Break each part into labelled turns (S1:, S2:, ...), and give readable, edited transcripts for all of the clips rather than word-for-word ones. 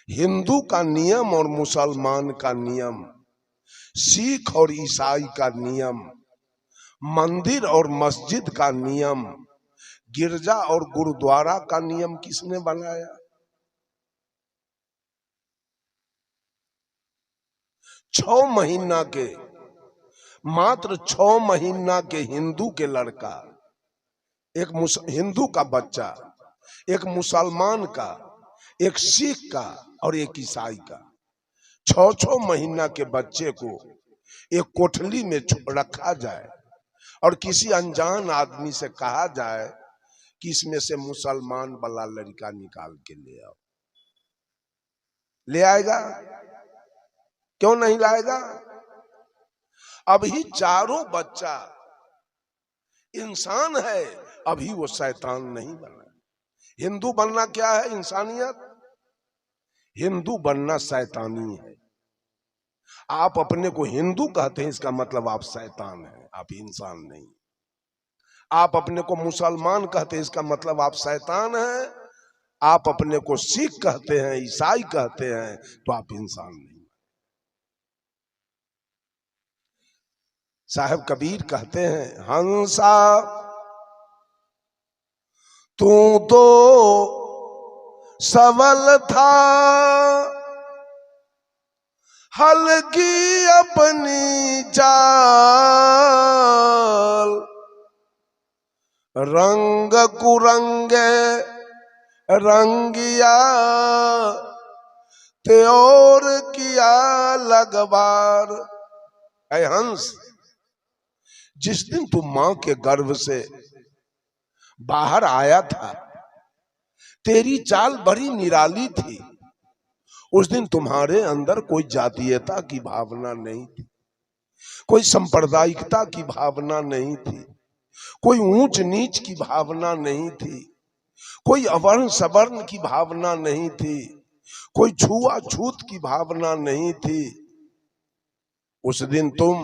S1: हिंदू का नियम और मुसलमान का नियम, सिख और ईसाई का नियम, मंदिर और मस्जिद का नियम, गिरजा और गुरुद्वारा का नियम किसने बनाया? मात्र 6 महीना के हिंदू के लड़का, एक हिंदू का बच्चा, एक मुसलमान का, एक सिख का और एक ईसाई का, 6 महीना के बच्चे को एक कोठली में रखा जाए और किसी अनजान आदमी से कहा जाए कि इसमें से मुसलमान वाला लड़का निकाल के ले आओ। ले आएगा? क्यों नहीं लाएगा? अभी चारों बच्चा इंसान है, अभी वो शैतान नहीं बना। हिंदू बनना क्या है? इंसानियत। हिंदू बनना शैतानी है। आप अपने को हिंदू कहते हैं, इसका मतलब आप शैतान हैं, आप इंसान नहीं। आप अपने को मुसलमान कहते हैं, इसका मतलब आप शैतान हैं। आप अपने को सिख कहते हैं, ईसाई कहते हैं, तो आप इंसान नहीं। साहब कबीर कहते हैं, हंसा तू तो सबल था, हल्की अपनी चाल, रंग कुरंगे रंगिया ते और किया लगवार। ऐ हंस, जिस दिन तू मां के गर्भ से बाहर आया था, तेरी चाल बड़ी निराली थी। उस दिन तुम्हारे अंदर कोई जातीयता की भावना नहीं थी, कोई सांप्रदायिकता की भावना नहीं थी, कोई ऊंच नीच की भावना नहीं थी, कोई अवर्ण सवर्ण की भावना नहीं थी, कोई छुआछूत की भावना नहीं थी। उस दिन तुम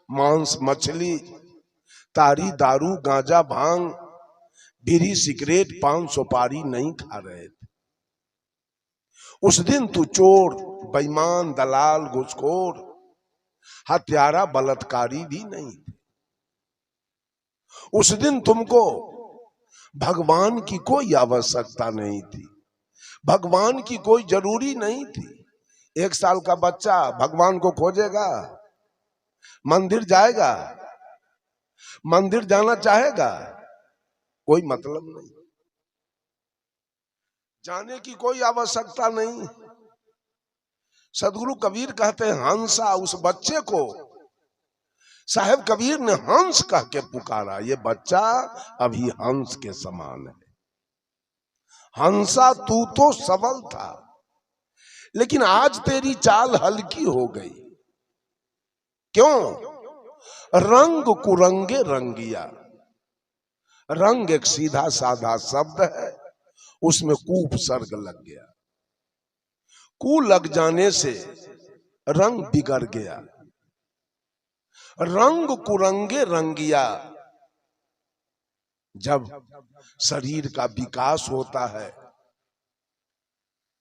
S1: मांस मछली, तारी दारू गांजा भांग बीड़ी सिगरेट पान सुपारी नहीं खा रहे थे। उस दिन तू चोर बेईमान दलाल घुसखोर हत्यारा बलात्कारी भी नहीं थे। उस दिन तुमको भगवान की कोई आवश्यकता नहीं थी, भगवान की कोई जरूरी नहीं थी। 1 साल का बच्चा भगवान को खोजेगा? मंदिर जाएगा? मंदिर जाना चाहेगा? कोई मतलब नहीं, जाने की कोई आवश्यकता नहीं। सदगुरु कबीर कहते हैं, हंसा, उस बच्चे को साहेब कबीर ने हंस कह के पुकारा। ये बच्चा अभी हंस के समान है। हंसा तू तो सबल था, लेकिन आज तेरी चाल हल्की हो गई। क्यों? रंग कुरंगे रंगिया। रंग एक सीधा साधा शब्द है, उसमें कू उपसर्ग लग गया। कू लग जाने से रंग बिगड़ गया। रंग कुरंगे रंगिया। जब शरीर का विकास होता है,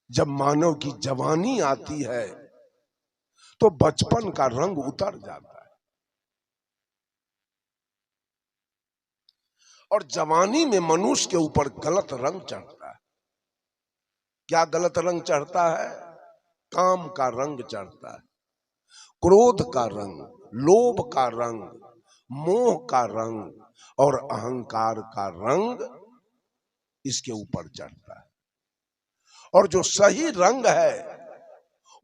S1: जब मानव की जवानी आती है, तो बचपन का रंग उतर जाता है। और जवानी में मनुष्य के ऊपर गलत रंग चढ़ता है। क्या गलत रंग चढ़ता है? काम का रंग चढ़ता है, क्रोध का रंग, लोभ का रंग, मोह का रंग और अहंकार का रंग इसके ऊपर चढ़ता है। और जो सही रंग है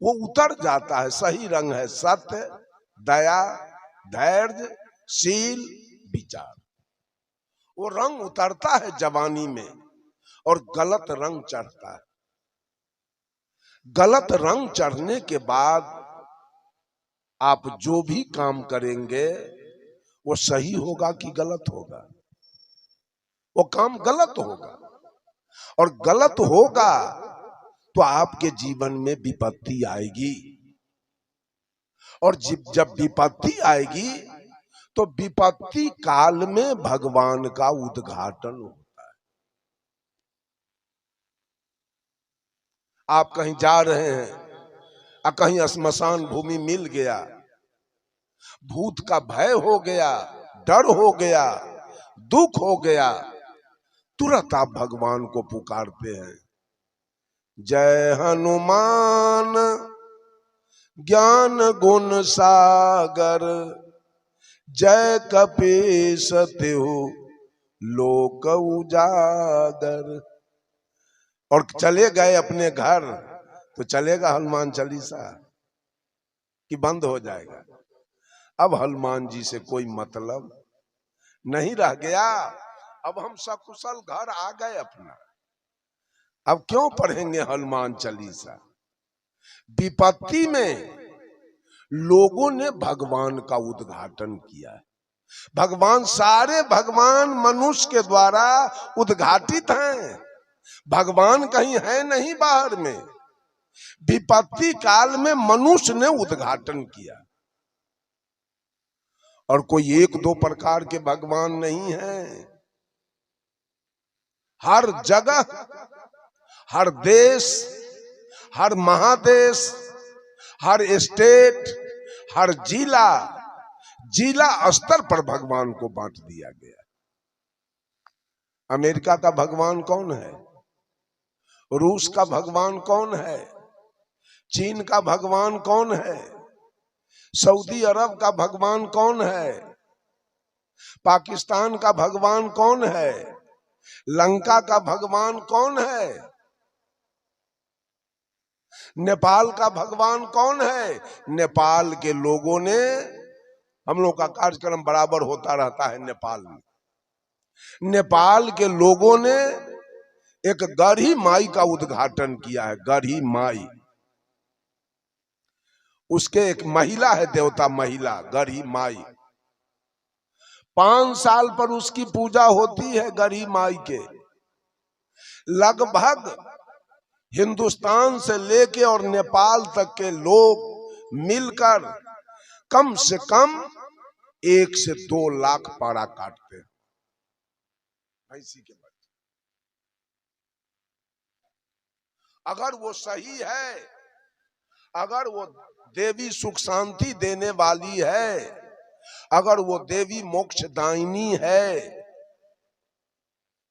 S1: वो उतर जाता है। सही रंग है सत्य, दया, धैर्य, शील, विचार। वो रंग उतरता है जवानी में और गलत रंग चढ़ता है। गलत रंग चढ़ने के बाद आप जो भी काम करेंगे वो सही होगा कि गलत होगा? वो काम गलत होगा। और गलत होगा तो आपके जीवन में विपत्ति आएगी। और जब विपत्ति आएगी तो विपत्ति काल में भगवान का उद्घाटन होता है। आप कहीं जा रहे हैं और कहीं श्मशान भूमि मिल गया, भूत का भय हो गया, डर हो गया, दुख हो गया, तुरंत आप भगवान को पुकारते हैं, जय हनुमान ज्ञान गुण सागर, जय कपीस तिहु लोक उजागर। और चले गए अपने घर, तो चलेगा हनुमान चालीसा कि बंद हो जाएगा? अब हनुमान जी से कोई मतलब नहीं रह गया। अब हम सकुशल घर आ गए अपना, अब क्यों पढ़ेंगे हनुमान चालीसा? विपत्ति में लोगों ने भगवान का उद्घाटन किया है। भगवान, सारे भगवान मनुष्य के द्वारा उद्घाटित हैं। भगवान कहीं है नहीं बाहर में, विपत्ति काल में मनुष्य ने उद्घाटन किया। और कोई एक दो प्रकार के भगवान नहीं है, हर जगह, हर देश, हर महादेश, हर स्टेट, हर जिला, जिला स्तर पर भगवान को बांट दिया गया। अमेरिका का भगवान कौन है? रूस का भगवान कौन है? चीन का भगवान कौन है? सऊदी अरब का भगवान कौन है? पाकिस्तान का भगवान कौन है? लंका का भगवान कौन है? नेपाल का भगवान कौन है? नेपाल के लोगों ने, हम लोग का कार्यक्रम बराबर होता रहता है नेपाल में, नेपाल के लोगों ने एक गढ़ी माई का उद्घाटन किया है। गढ़ी माई, उसके एक महिला है, देवता महिला गढ़ी माई। 5 साल पर उसकी पूजा होती है गढ़ी माई के। लगभग हिंदुस्तान से लेके और नेपाल तक के लोग मिलकर कम से कम 1 से 2 लाख पाड़ा काटते हैं भैंसी के बच्चे। अगर वो सही है, अगर वो देवी सुख शांति देने वाली है, अगर वो देवी मोक्षदायिनी है,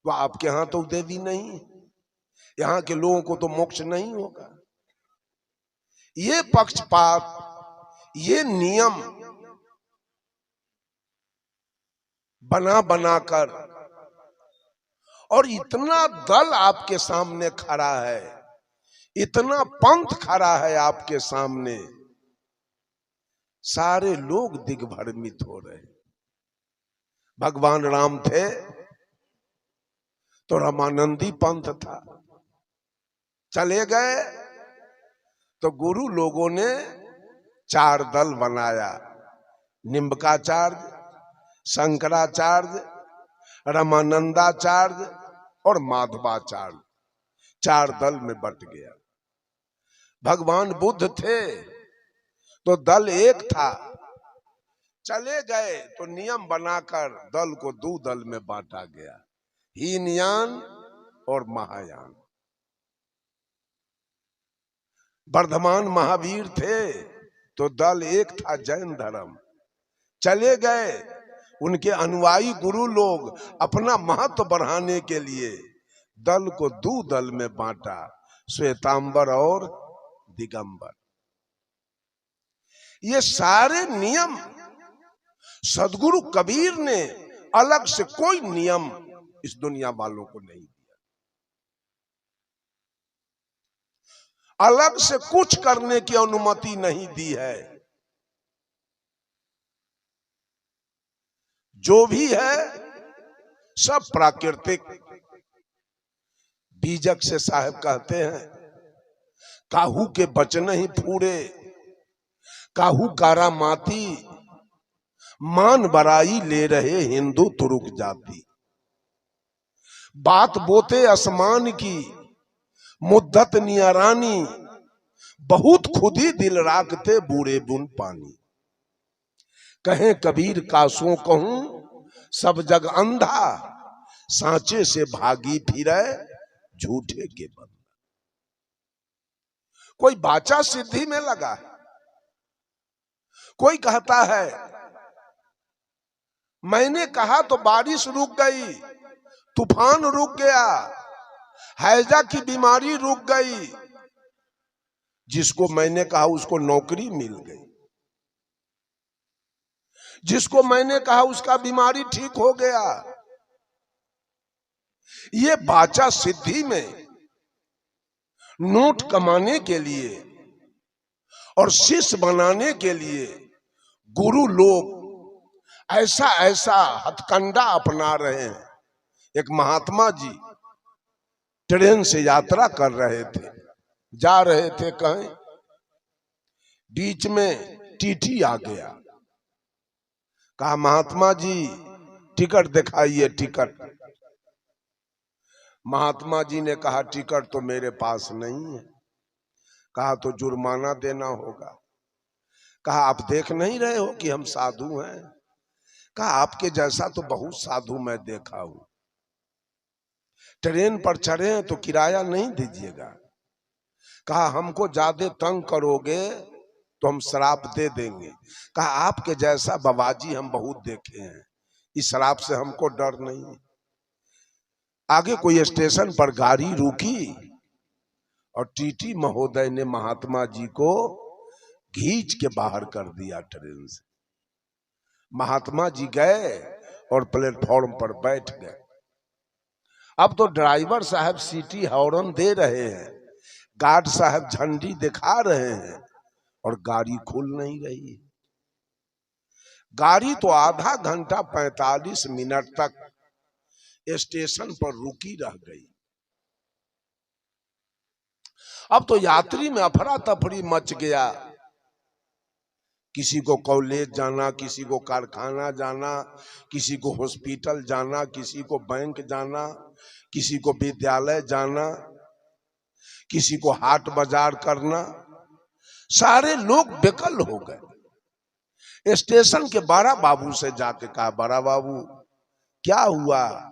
S1: तो आपके यहां तो देवी नहीं, यहां के लोगों को तो मोक्ष नहीं होगा। ये पक्षपात, ये नियम बना बनाकर, और इतना दल आपके सामने खड़ा है, इतना पंथ खड़ा है आपके सामने, सारे लोग दिग्भ्रमित हो रहे। भगवान राम थे तो रामानंदी पंथ था, चले गए तो गुरु लोगों ने 4 दल बनाया, निम्बकाचार्य, शंकराचार्य, रामानंदाचार्य और माधवाचार्य। 4 दल में बट गया। भगवान बुद्ध थे तो दल एक था, चले गए तो नियम बनाकर दल को 2 दल में बांटा गया, हीनयान और महायान। वर्धमान महावीर थे तो दल एक था, जैन धर्म। चले गए, उनके अनुयायी गुरु लोग अपना महत्व बढ़ाने के लिए दल को 2 दल में बांटा, श्वेतांबर और दिगंबर। ये सारे नियम सदगुरु कबीर ने अलग से कोई नियम इस दुनिया वालों को नहीं दिया, अलग से कुछ करने की अनुमति नहीं दी है। जो भी है सब प्राकृतिक। बीजक से साहब कहते हैं, काहू के बचन ही फूरे, काहू कारा माती, मान बराई ले रहे हिंदू तुरुक जाति। बात बोते आसमान की, मुद्दत नियरानी, बहुत खुदी दिल राखते बूढ़े बुन पानी। कहें कबीर कासों कहूं सब जग अंधा, सांचे से भागी फिरे झूठे के बंदा। कोई वाचा सिद्धि में लगा है, कोई कहता है मैंने कहा तो बारिश रुक गई, तूफान रुक गया, हैजा की बीमारी रुक गई, जिसको मैंने कहा उसको नौकरी मिल गई, जिसको मैंने कहा उसका बीमारी ठीक हो गया। ये वाचा सिद्धि में नोट कमाने के लिए और शिष्य बनाने के लिए गुरु लोग ऐसा ऐसा हथकंडा अपना रहे हैं। एक महात्मा जी ट्रेन से यात्रा कर रहे थे, जा रहे थे कहीं, बीच में टीटी आ गया, कहा महात्मा जी टिकट दिखाइए, टिकट। महात्मा जी ने कहा टिकट तो मेरे पास नहीं है। कहा तो जुर्माना देना होगा। कहा आप देख नहीं रहे हो कि हम साधु हैं? कहा आपके जैसा तो बहुत साधु मैं देखा हूं। ट्रेन पर चढ़े हैं तो किराया नहीं दीजिएगा। कहा हमको ज्यादा तंग करोगे तो हम शराब दे देंगे। कहा आपके जैसा बाबाजी हम बहुत देखे हैं, इस शराब से हमको डर नहीं। आगे कोई स्टेशन पर गाड़ी रुकी और टीटी महोदय ने महात्मा जी को खींच के बाहर कर दिया ट्रेन से। महात्मा जी गए और प्लेटफॉर्म पर बैठ गए। अब तो ड्राइवर साहब सीटी हॉर्न दे रहे हैं, गार्ड साहब झंडी दिखा रहे हैं और गाड़ी खुल नहीं रही। गाड़ी तो आधा घंटा 45 मिनट तक स्टेशन पर रुकी रह गई। अब तो यात्री में अफरा तफरी मच गया। किसी को कॉलेज जाना, किसी को कारखाना जाना, किसी को हॉस्पिटल जाना, किसी को बैंक जाना, किसी को विद्यालय जाना, किसी को हाट बाजार करना। सारे लोग बेकल हो गए। स्टेशन के बड़ा बाबू से जाके कहा बड़ा बाबू क्या हुआ,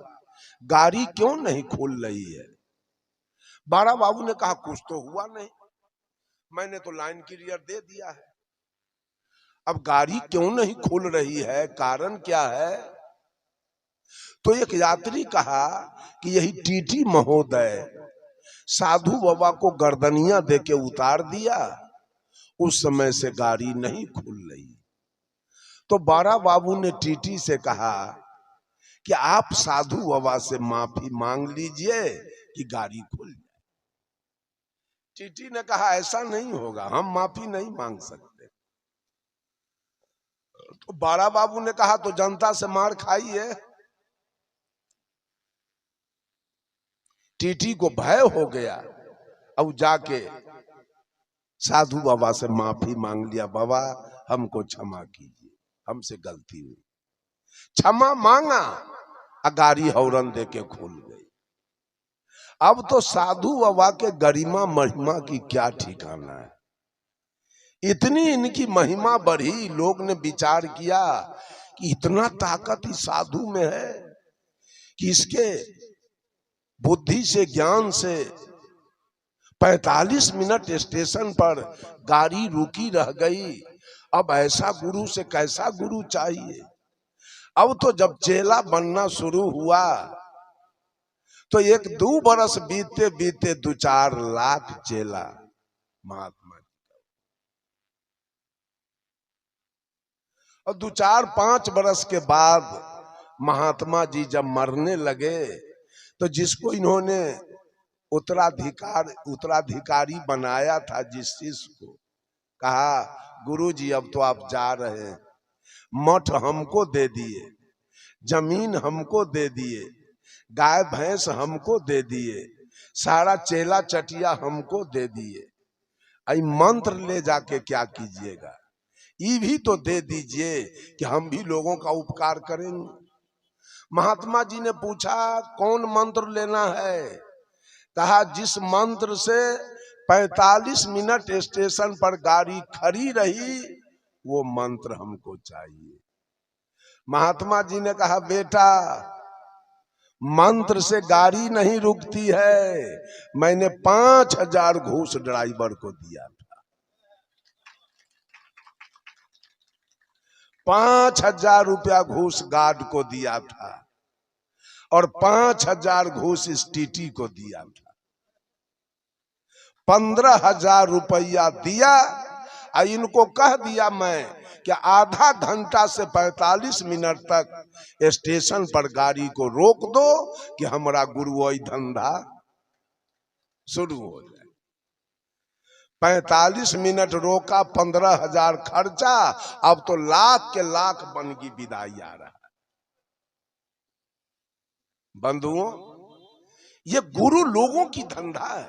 S1: गाड़ी क्यों नहीं खुल रही है? बड़ा बाबू ने कहा कुछ तो हुआ नहीं, मैंने तो लाइन क्लियर दे दिया है। अब गाड़ी क्यों नहीं खुल रही है, कारण क्या है? तो एक यात्री कहा कि यही टीटी महोदय साधु बाबा को गर्दनिया देके उतार दिया, उस समय से गाड़ी नहीं खुल रही। तो बड़ा बाबू ने टीटी से कहा कि आप साधु बाबा से माफी मांग लीजिए कि गाड़ी खुल जाए। टीटी ने कहा ऐसा नहीं होगा, हम माफी नहीं मांग सकते। तो बड़ा बाबू ने कहा तो जनता से मार खाइए। टीटी को भय हो गया, अब जाके साधु बाबा से माफी मांग लिया, बाबा हमको क्षमा कीजिए, हमसे गलती हुई। क्षमा मांगा, गाड़ी हॉर्न देके खुल गई। अब तो साधु बाबा के गरिमा महिमा की क्या ठिकाना है। इतनी इनकी महिमा बढ़ी, लोग ने विचार किया कि इतना ताकत इस साधु में है कि इसके बुद्धि से, ज्ञान से 45 मिनट स्टेशन पर गाड़ी रुकी रह गई। अब ऐसा गुरु से कैसा गुरु चाहिए। अब तो जब चेला बनना शुरू हुआ तो 1-2 बरस बीते बीते 2-4 लाख चेला महात्मा जी का। और 2-4-5 बरस के बाद महात्मा जी जब मरने लगे तो जिसको इन्होंने उत्तराधिकारी बनाया था, जिस शिष्य को, कहा गुरु जी अब तो आप जा रहे हैं, मठ हमको दे दिए, जमीन हमको दे दिए, गाय भैंस हमको दे दिए, सारा चेला चटिया हमको दे दिए, आई मंत्र ले जाके क्या कीजिएगा? ये भी तो दे दीजिए कि हम भी लोगों का उपकार करेंगे। महात्मा जी ने पूछा कौन मंत्र लेना है? कहा जिस मंत्र से 45 मिनट स्टेशन पर गाड़ी खड़ी रही वो मंत्र हमको चाहिए। महात्मा जी ने कहा बेटा मंत्र से गाड़ी नहीं रुकती है। मैंने 5,000 घूस ड्राइवर को दिया था, 5,000 रुपया घूस गार्ड को दिया था और 5,000 घूस इस टीटी को दिया था। 15,000 रुपया दिया और इनको कह दिया मैं कि आधा घंटा से 45 मिनट तक स्टेशन पर गाड़ी को रोक दो कि हमारा गुरुओं धंधा शुरू हो जाए। 45 मिनट रोका, 15,000 खर्चा, अब तो लाख के लाख बन की विदाई आ रहा है। बंधुओं, ये गुरु लोगों की धंधा है।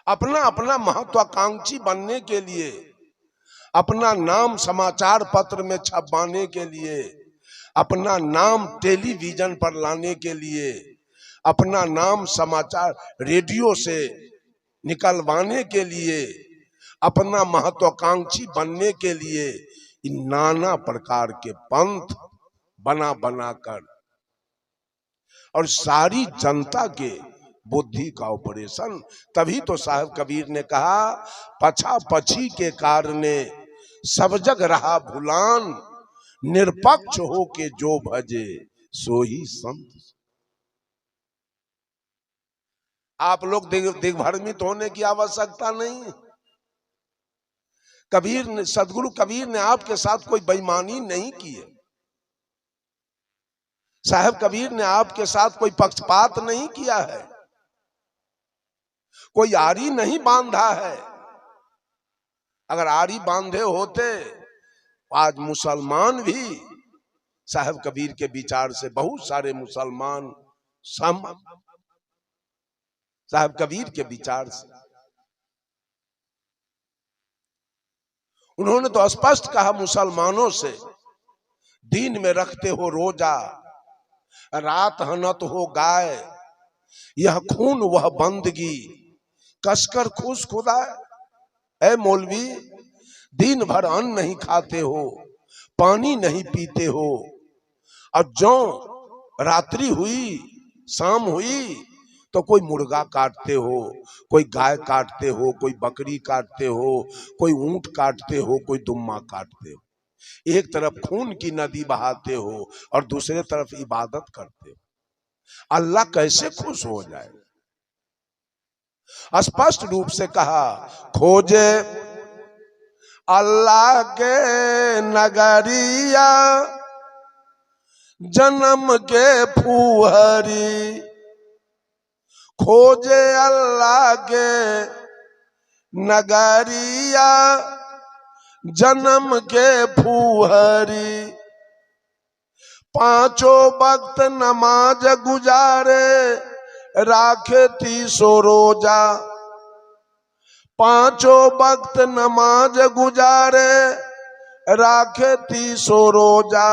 S1: अपना अपना महत्वाकांक्षी बनने के लिए, अपना नाम समाचार पत्र में छपवाने के लिए, अपना नाम टेलीविजन पर लाने के लिए, अपना नाम समाचार रेडियो से निकलवाने के लिए, अपना महत्वाकांक्षी बनने के लिए इन नाना प्रकार के पंथ बना बनाकर और सारी जनता के बुद्धि का ऑपरेशन। तभी तो साहब कबीर ने कहा, पछा पछी के कारणे सब जग रहा भुलान, निरपक्ष हो के जो भजे सो ही संत। आप लोग दिग्भ्रमित होने की आवश्यकता नहीं। कबीर ने, सदगुरु कबीर ने आपके साथ कोई बेईमानी नहीं की है। साहब कबीर ने आपके साथ कोई पक्षपात नहीं किया है, कोई आरी नहीं बांधा है। अगर आरी बांधे होते आज मुसलमान भी साहब कबीर के विचार से, बहुत सारे मुसलमान साहब कबीर के विचार से। उन्होंने तो स्पष्ट कहा मुसलमानों से, दिन में रखते हो रोजा, रात हनत हो गाय, यह खून वह बंदगी, कसकर खुश खुदा। ऐ मौलवी, दिन भर अन्न नहीं खाते हो, पानी नहीं पीते हो, और जो रात्रि हुई, शाम हुई तो कोई मुर्गा काटते हो, कोई गाय काटते हो, कोई बकरी काटते हो, कोई ऊंट काटते हो, कोई दुम्मा काटते हो। एक तरफ खून की नदी बहाते हो और दूसरे तरफ इबादत करते हो। अल्लाह कैसे खुश हो जाए? स्पष्ट रूप से कहा, खोजे अल्लाह के नगरिया जन्म के फुहरी, खोजे अल्लाह के नगरिया जन्म के फुहरी, पांचों वक्त नमाज गुजारे राखे 30 रोजा, पांचों वक्त नमाज गुजारे राखे 30 रोजा,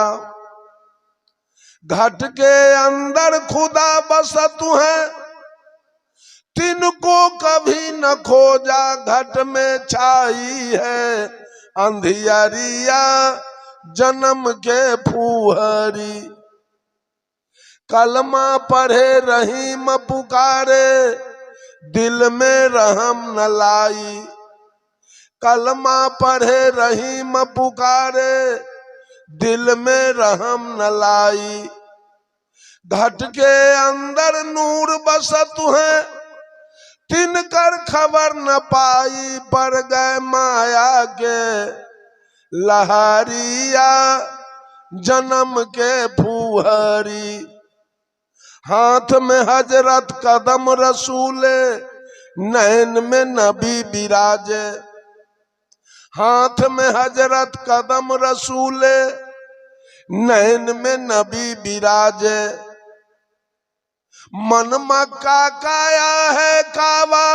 S1: घट के अंदर खुदा बसत है तिनको कभी न खोजा, घट में छाई है अंधियारिया जन्म के फुहरी, कलमा पढ़े रहीम पुकारे दिल में रहम न लाई, कलमा पढ़े रहीम पुकारे दिल में रहम न लाई, घट के अंदर नूर बसत है तिनकर खबर न पाई, पर गए माया के लहरिया जन्म के फुहरी, हाथ में हजरत कदम रसूले नैन में नबी बिराजे, हाथ में हजरत कदम रसूले नैन में नबी बिराजे, मन मक्का काया है कावा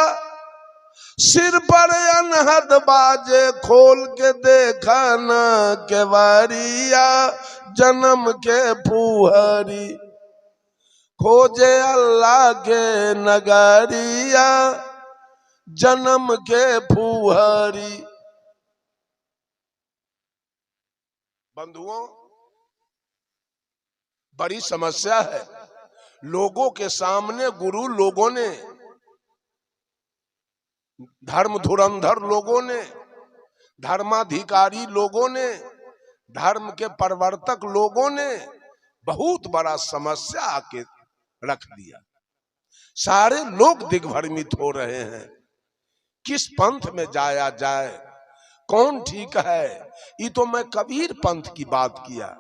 S1: सिर पर अनहद बाजे, खोल के देखा न केवरिया जन्म के फुहरी, खोजे अल्लाह के नगरिया जन्म के फुहरी। बंधुओं, बड़ी समस्या है। लोगों के सामने गुरु लोगों ने, धर्म धुरंधर लोगों ने, धर्माधिकारी लोगों ने, धर्म के प्रवर्तक लोगों ने बहुत बड़ा समस्या आके रख दिया। सारे लोग दिग्भ्रमित हो रहे हैं, किस पंथ में जाया जाए, कौन ठीक है। ये तो मैं कबीर पंथ की बात किया।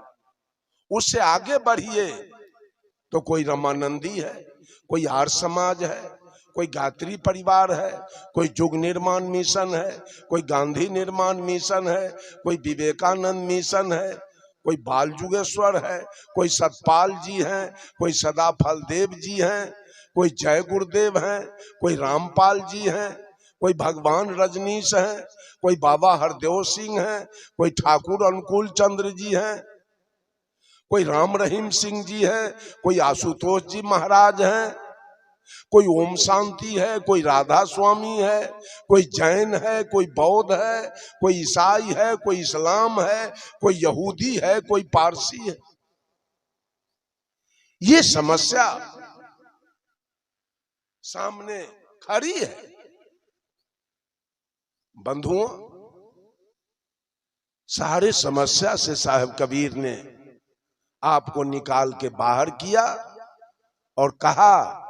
S1: उससे आगे बढ़िए तो कोई रमानंदी है, कोई आर्य समाज है, कोई गायत्री परिवार है, कोई युग निर्माण मिशन है, कोई गांधी निर्माण मिशन है, कोई विवेकानंद मिशन है, कोई बाल युगेश्वर है, कोई सतपाल जी हैं, कोई सदा फलदेव जी हैं, कोई जय गुरुदेव हैं, कोई रामपाल जी हैं, कोई भगवान रजनीश हैं, कोई बाबा हरदेव सिंह हैं, कोई ठाकुर अनुकूल चंद्र जी हैं, कोई राम रहीम सिंह जी हैं, कोई आशुतोष जी महाराज हैं, कोई ओम शांति है, कोई राधा स्वामी है, कोई जैन है, कोई बौद्ध है, कोई ईसाई है, कोई इस्लाम है, कोई यहूदी है, कोई पारसी है। ये समस्या सामने खड़ी है। बंधुओं, सारे समस्या से साहब कबीर ने आपको निकाल के बाहर किया और कहा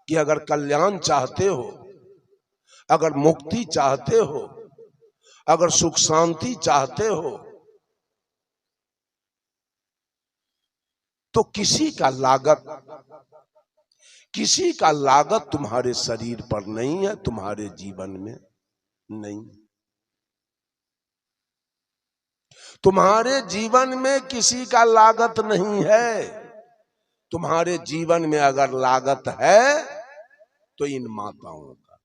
S1: कि अगर कल्याण चाहते हो, अगर मुक्ति चाहते हो, अगर सुख शांति चाहते हो, तो किसी का लागत तुम्हारे शरीर पर नहीं है, तुम्हारे जीवन में नहीं। तुम्हारे जीवन में किसी का लागत नहीं है। तुम्हारे जीवन में अगर लागत है तो इन माताओं का।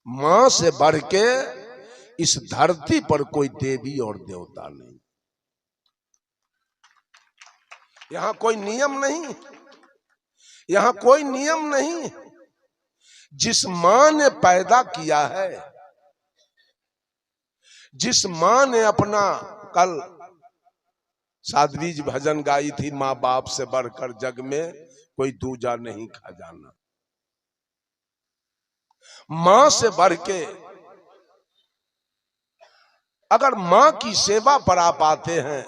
S1: मां से बढ़ के इस धरती पर कोई देवी और देवता नहीं। यहां कोई नियम नहीं, यहां कोई नियम नहीं। जिस मां ने पैदा किया है, जिस मां ने अपना, कल साध्वी जी भजन गाई थी, माँ बाप से बढ़कर जग में कोई दूजा नहीं खजाना। मां से बढ़ के अगर मां की सेवा पर आप आते हैं,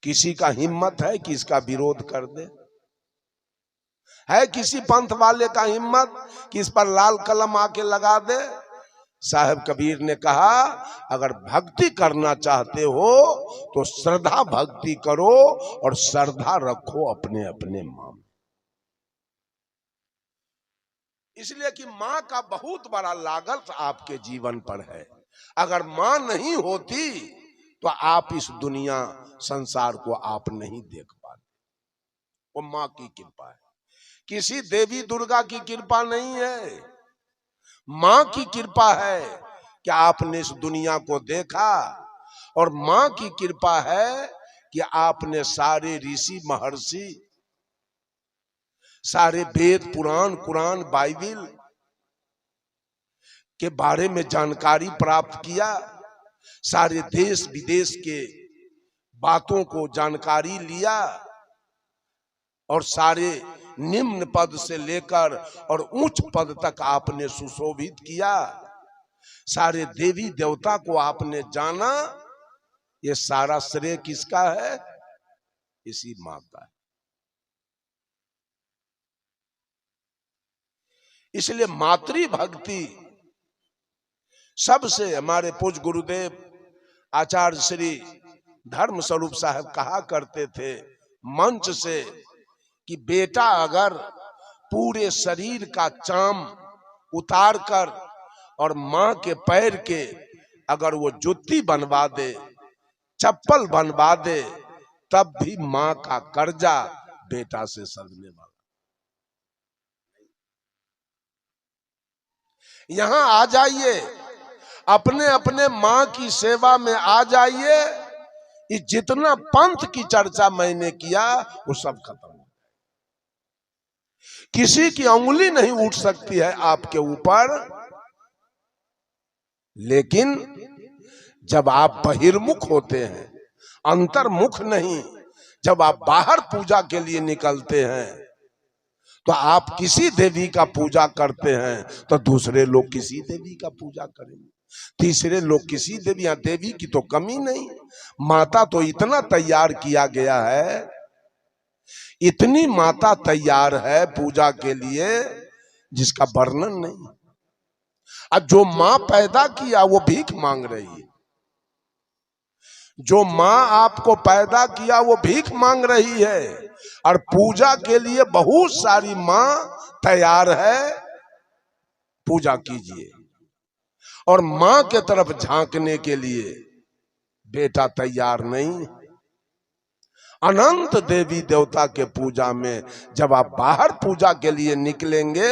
S1: किसी का हिम्मत है कि इसका विरोध कर दे? है किसी पंथ वाले का हिम्मत कि इस पर लाल कलम आके लगा दे? साहब कबीर ने कहा, अगर भक्ति करना चाहते हो तो श्रद्धा भक्ति करो और श्रद्धा रखो अपने अपने मां में। इसलिए कि मां का बहुत बड़ा लागत आपके जीवन पर है। अगर मां नहीं होती तो आप इस दुनिया संसार को आप नहीं देख पाते। वो मां की कृपा है, किसी देवी दुर्गा की कृपा नहीं है, मां की कृपा है कि आपने इस दुनिया को देखा। और मां की कृपा है कि आपने सारे ऋषि महर्षि, सारे वेद पुराण कुरान बाइबिल के बारे में जानकारी प्राप्त किया, सारे देश विदेश के बातों को जानकारी लिया, और सारे निम्न पद से लेकर और उच्च पद तक आपने सुशोभित किया। सारे देवी देवता को आपने जाना। ये सारा श्रेय किसका है? इसी मां का है। इसलिए मातृ भक्ति सबसे, हमारे पूज्य गुरुदेव आचार्य श्री धर्म स्वरूप साहब कहा करते थे मंच से कि बेटा अगर पूरे शरीर का चाम उतार कर और मां के पैर के अगर वो जुत्ती बनवा दे, चप्पल बनवा दे, तब भी मां का कर्जा बेटा से सधने वाला। यहां आ जाइए, अपने अपने मां की सेवा में आ जाइए। ये जितना पंथ की चर्चा मैंने किया वो सब खत्म। किसी की उंगली नहीं उठ सकती है आपके ऊपर, लेकिन जब आप बहिर्मुख होते हैं, अंतर्मुख नहीं। जब आप बाहर पूजा के लिए निकलते हैं तो आप किसी देवी का पूजा करते हैं तो दूसरे लोग किसी देवी का पूजा करेंगे, तीसरे लोग किसी देवी। या देवी की तो कमी नहीं, माता तो इतना तैयार किया गया है, इतनी माता तैयार है पूजा के लिए जिसका वर्णन नहीं। और जो मां पैदा किया वो भीख मांग रही है, जो मां आपको पैदा किया वो भीख मांग रही है। और पूजा के लिए बहुत सारी मां तैयार है, पूजा कीजिए। और मां के तरफ झांकने के लिए बेटा तैयार नहीं। अनंत देवी देवता के पूजा में जब आप बाहर पूजा के लिए निकलेंगे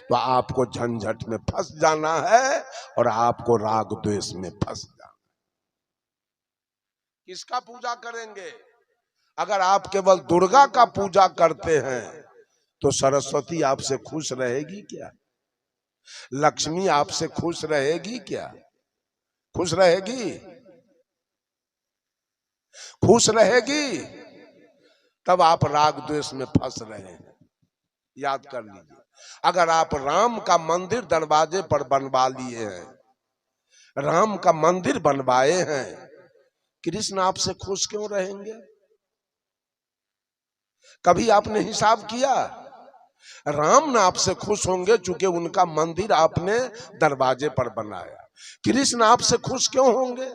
S1: तो आपको झंझट में फंस जाना है और आपको राग द्वेष में फंस जाना। किसका पूजा करेंगे? अगर आप केवल दुर्गा का पूजा करते हैं तो सरस्वती आपसे खुश रहेगी क्या? लक्ष्मी आपसे खुश रहेगी क्या? खुश रहेगी? खुश रहेगी? तब आप राग द्वेष में फंस रहे हैं। याद कर लीजिए, अगर आप राम का मंदिर दरवाजे पर बनवा लिए हैं, राम का मंदिर बनवाए हैं, कृष्ण आपसे खुश क्यों रहेंगे? कभी आपने हिसाब किया? राम ना आपसे खुश होंगे चूंकि उनका मंदिर आपने दरवाजे पर बनाया। कृष्ण आपसे खुश क्यों होंगे?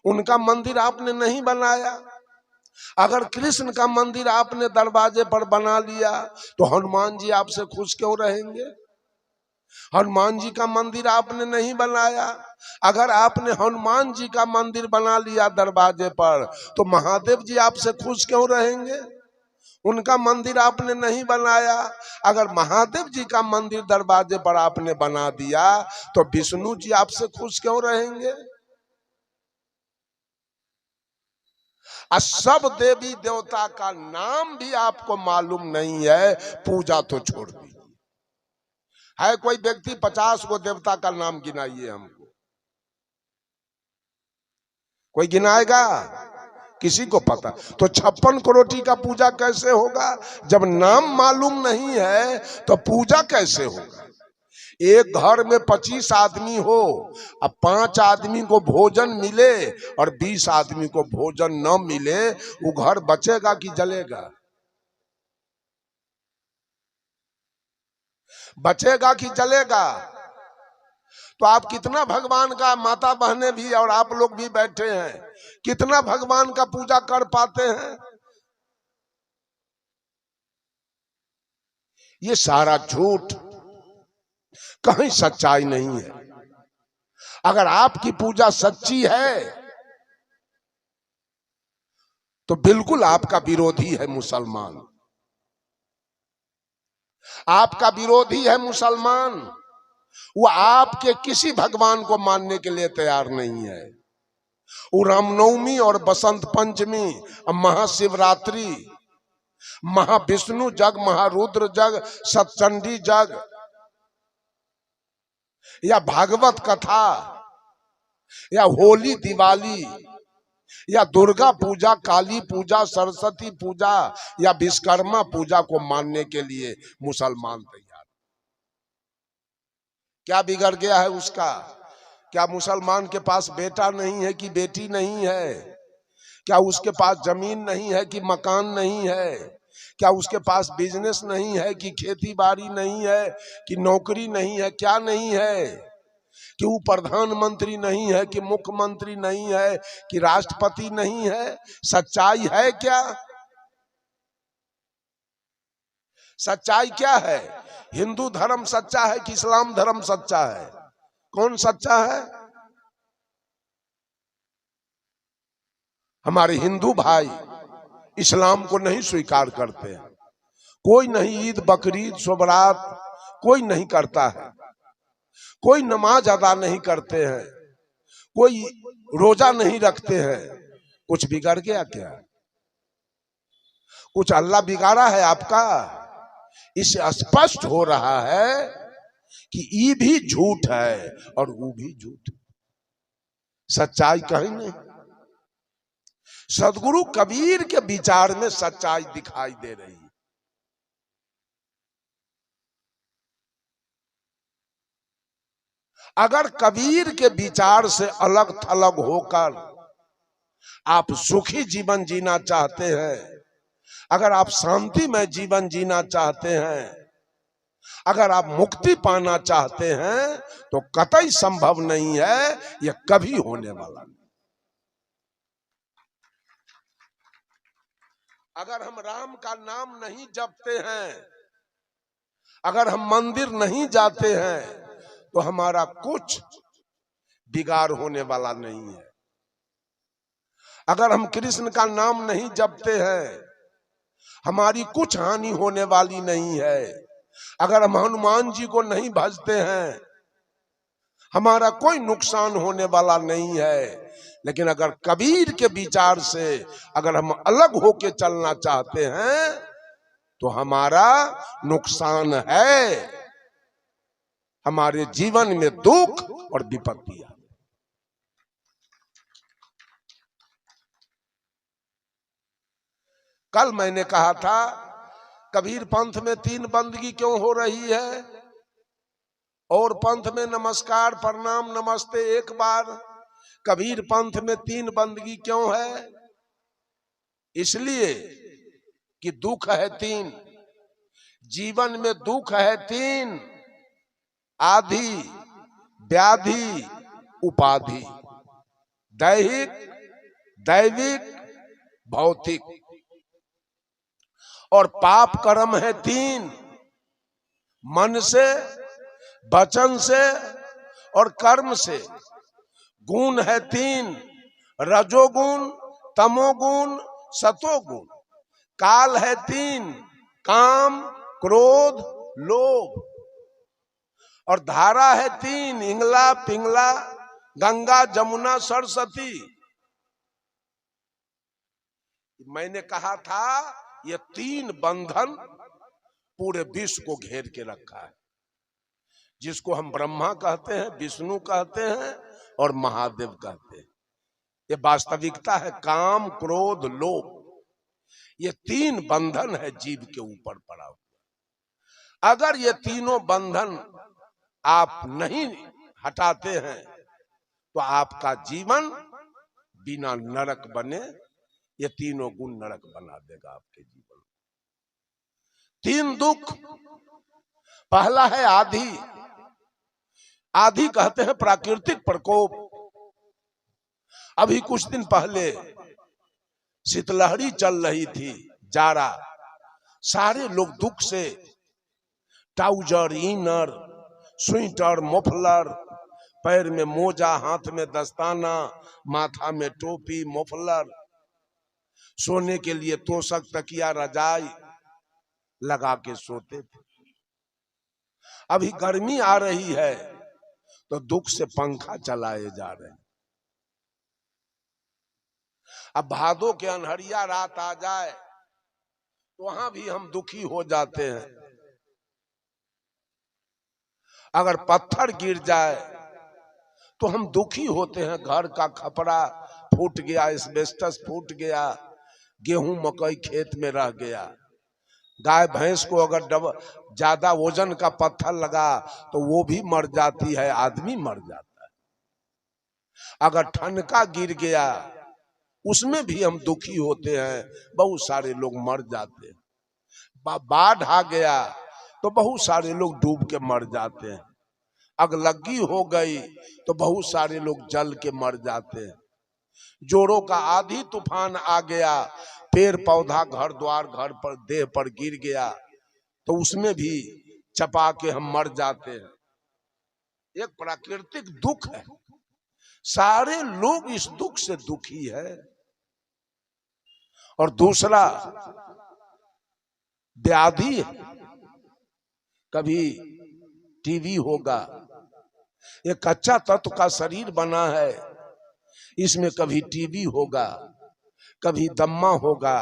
S1: उनका मंदिर आपने नहीं बनाया। अगर कृष्ण का मंदिर आपने दरवाजे पर बना लिया तो हनुमान जी आपसे खुश क्यों रहेंगे? हनुमान जी का मंदिर आपने नहीं बनाया। अगर आपने हनुमान जी का मंदिर बना लिया दरवाजे पर तो महादेव जी आपसे खुश क्यों रहेंगे? उनका मंदिर आपने नहीं बनाया। अगर महादेव जी का मंदिर दरवाजे पर आपने बना दिया तो विष्णु जी आपसे खुश क्यों रहेंगे? सब देवी देवता का नाम भी आपको मालूम नहीं है, पूजा तो छोड़ दीजिए। है कोई व्यक्ति 50 को देवता का नाम गिनाइए हमको, कोई गिनाएगा? किसी को पता? तो 56 करोटी का पूजा कैसे होगा? जब नाम मालूम नहीं है तो पूजा कैसे होगा? एक घर में 25 आदमी हो, अब 5 आदमी को भोजन मिले और 20 आदमी को भोजन न मिले, वो घर बचेगा कि जलेगा? बचेगा कि जलेगा? तो आप कितना भगवान का, माता बहने भी और आप लोग भी बैठे हैं, कितना भगवान का पूजा कर पाते हैं? ये सारा झूठ, कहीं सच्चाई नहीं है। अगर आपकी पूजा सच्ची है तो बिल्कुल आपका विरोधी है मुसलमान। आपका विरोधी है मुसलमान, वो आपके किसी भगवान को मानने के लिए तैयार नहीं है। वो रामनवमी और बसंत पंचमी, महाशिवरात्रि, महाविष्णु जग, महारुद्र जग, सतचंडी जग, या भागवत कथा, या होली दिवाली, या दुर्गा पूजा, काली पूजा, सरस्वती पूजा या विश्वकर्मा पूजा को मानने के लिए मुसलमान तैयार। क्या बिगड़ गया है उसका? क्या मुसलमान के पास बेटा नहीं है कि बेटी नहीं है? क्या उसके पास जमीन नहीं है कि मकान नहीं है? क्या उसके पास बिजनेस नहीं है कि खेती बाड़ी नहीं है कि नौकरी नहीं है? क्या नहीं है? कि वो प्रधानमंत्री नहीं है कि मुख्यमंत्री नहीं है कि राष्ट्रपति नहीं है? सच्चाई है क्या? सच्चाई क्या है? हिंदू धर्म सच्चा है कि इस्लाम धर्म सच्चा है? कौन सच्चा है? हमारे हिंदू भाई इस्लाम को नहीं स्वीकार करते हैं। कोई नहीं ईद बकरीद शोबरात कोई नहीं करता है, कोई नमाज अदा नहीं करते हैं, कोई रोजा नहीं रखते हैं। कुछ बिगड़ गया क्या? कुछ अल्लाह बिगाड़ा है आपका? इससे स्पष्ट हो रहा है कि ये भी झूठ है और वो भी झूठ है, सच्चाई कहीं नहीं। सदगुरु कबीर के विचार में सच्चाई दिखाई दे रही है। अगर कबीर के विचार से अलग थलग होकर आप सुखी जीवन जीना चाहते हैं, अगर आप शांतिमय जीवन जीना चाहते हैं, अगर आप मुक्ति पाना चाहते हैं, तो कतई संभव नहीं है, यह कभी होने वाला नहीं। अगर हम राम का नाम नहीं जपते हैं, अगर हम मंदिर नहीं जाते हैं, तो हमारा कुछ बिगाड़ होने वाला नहीं है। अगर हम कृष्ण का नाम नहीं जपते हैं, हमारी कुछ हानि होने वाली नहीं है। अगर हम हनुमान जी को नहीं भजते हैं, हमारा कोई नुकसान होने वाला नहीं है। लेकिन अगर कबीर के विचार से अगर हम अलग होके चलना चाहते हैं, तो हमारा नुकसान है, हमारे जीवन में दुख और विपत्तियां। कल मैंने कहा था कबीर पंथ में 3 बंदगी क्यों हो रही है, और पंथ में नमस्कार प्रणाम नमस्ते एक बार, कबीर पंथ में 3 बंदगी क्यों है? इसलिए कि दुख है 3, जीवन में दुख है 3, आधि व्याधि उपाधि, दैहिक दैविक भौतिक, और पाप कर्म है 3, मन से, वचन से और कर्म से। गुण है 3, रजोगुण तमोगुण सतोगुण। काल है 3, काम क्रोध लोभ। और धारा है 3, इंगला पिंगला गंगा जमुना सरस्वती। मैंने कहा था ये 3 बंधन पूरे विश्व को घेर के रखा है, जिसको हम ब्रह्मा कहते हैं, विष्णु कहते हैं और महादेव कहते हैं। ये वास्तविकता है। काम क्रोध लोभ, ये 3 बंधन है जीव के ऊपर पड़ा हुआ। अगर ये तीनों बंधन आप नहीं हटाते हैं, तो आपका जीवन बिना नरक बने, ये तीनों गुण नरक बना देगा आपके जीवन। 3 दुख। पहला है आधि। आधि कहते हैं प्राकृतिक प्रकोप। अभी कुछ दिन पहले शीतलहरी चल रही थी, जाड़ा, सारे लोग दुख से ट्राउजर इनर स्वेटर मफलर, पैर में मोजा, हाथ में दस्ताना, माथा में टोपी मफलर, सोने के लिए तोशक तकिया रजाई लगा के सोते थे। अभी गर्मी आ रही है तो दुख से पंखा चलाए जा रहे हैं। अब भादों के अनहरिया रात आ जाए तो वहां भी हम दुखी हो जाते हैं। अगर पत्थर गिर जाए तो हम दुखी होते हैं। घर का खपड़ा फूट गया, एस्बेस्टस फूट गया, गेहूं मकई खेत में रह गया। गाय भैंस को अगर ज्यादा वजन का पत्थर लगा तो वो भी मर जाती है, आदमी मर जाता है। अगर ठनका गिर गया उसमें भी हम दुखी होते हैं, बहुत सारे लोग मर जाते हैं। बाढ़ आ गया तो बहुत सारे लोग डूब के मर जाते हैं। अगलगी हो गई तो बहुत सारे लोग जल के मर जाते हैं। जोरों का आधी तूफान आ गया, पेड़ पौधा घर द्वार घर पर देह पर गिर गया तो उसमें भी चपा के हम मर जाते हैं। एक प्राकृतिक दुख है, सारे लोग इस दुख से दुखी है। और दूसरा व्याधि है। कभी टीबी होगा, ये कच्चा तत्व का शरीर बना है, इसमें कभी टीबी होगा, कभी दम्मा होगा,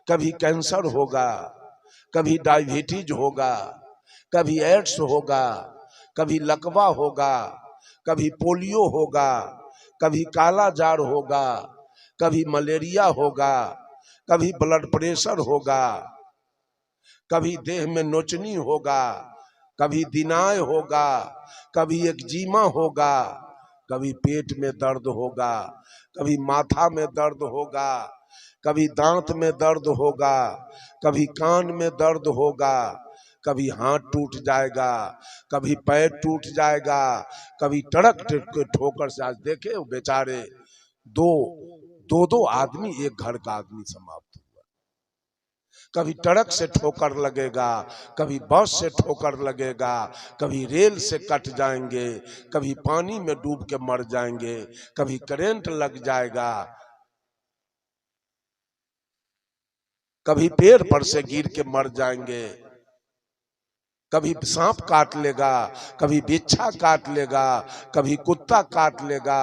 S1: कभी कैंसर होगा, कभी डायबिटीज होगा, कभी एड्स होगा, कभी लकवा होगा, कभी पोलियो होगा, कभी काला जार होगा, कभी मलेरिया होगा, कभी ब्लड प्रेशर होगा, कभी देह में नोचनी होगा, कभी दिनाय होगा, कभी एक्जिमा होगा, कभी पेट में दर्द होगा, कभी माथा में दर्द होगा, कभी दांत में दर्द होगा, कभी कान में दर्द होगा, कभी हाथ टूट जाएगा, कभी पैर टूट जाएगा, कभी टड़क के ठोकर से, आज देखे वो बेचारे दो आदमी एक घर का आदमी समाप्त हुआ। कभी ट्रक से ठोकर लगेगा, कभी बस से ठोकर लगेगा, कभी रेल से कट जाएंगे, कभी पानी में डूब के मर जाएंगे, कभी करंट लग जाएगा, कभी पेड़ पर से गिर के मर जाएंगे, कभी सांप काट लेगा, कभी बिच्छा काट लेगा, कभी कुत्ता काट लेगा,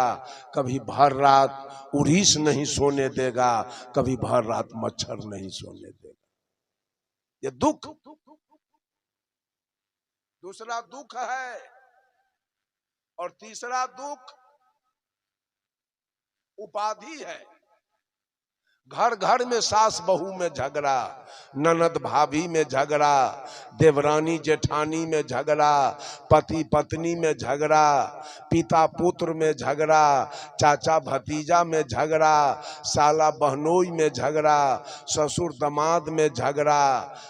S1: कभी भर रात उड़ीस नहीं सोने देगा, कभी भर रात मच्छर नहीं सोने देगा। ये दुख। दूसरा दुख है, और तीसरा दुख उपाधि है। घर घर में सास बहू में झगड़ा, ननद भाभी में झगड़ा, देवरानी जेठानी में झगड़ा, पति पत्नी में झगड़ा, पिता पुत्र में झगड़ा, चाचा भतीजा में झगड़ा, साला बहनोई में झगड़ा, ससुर दामाद में झगड़ा,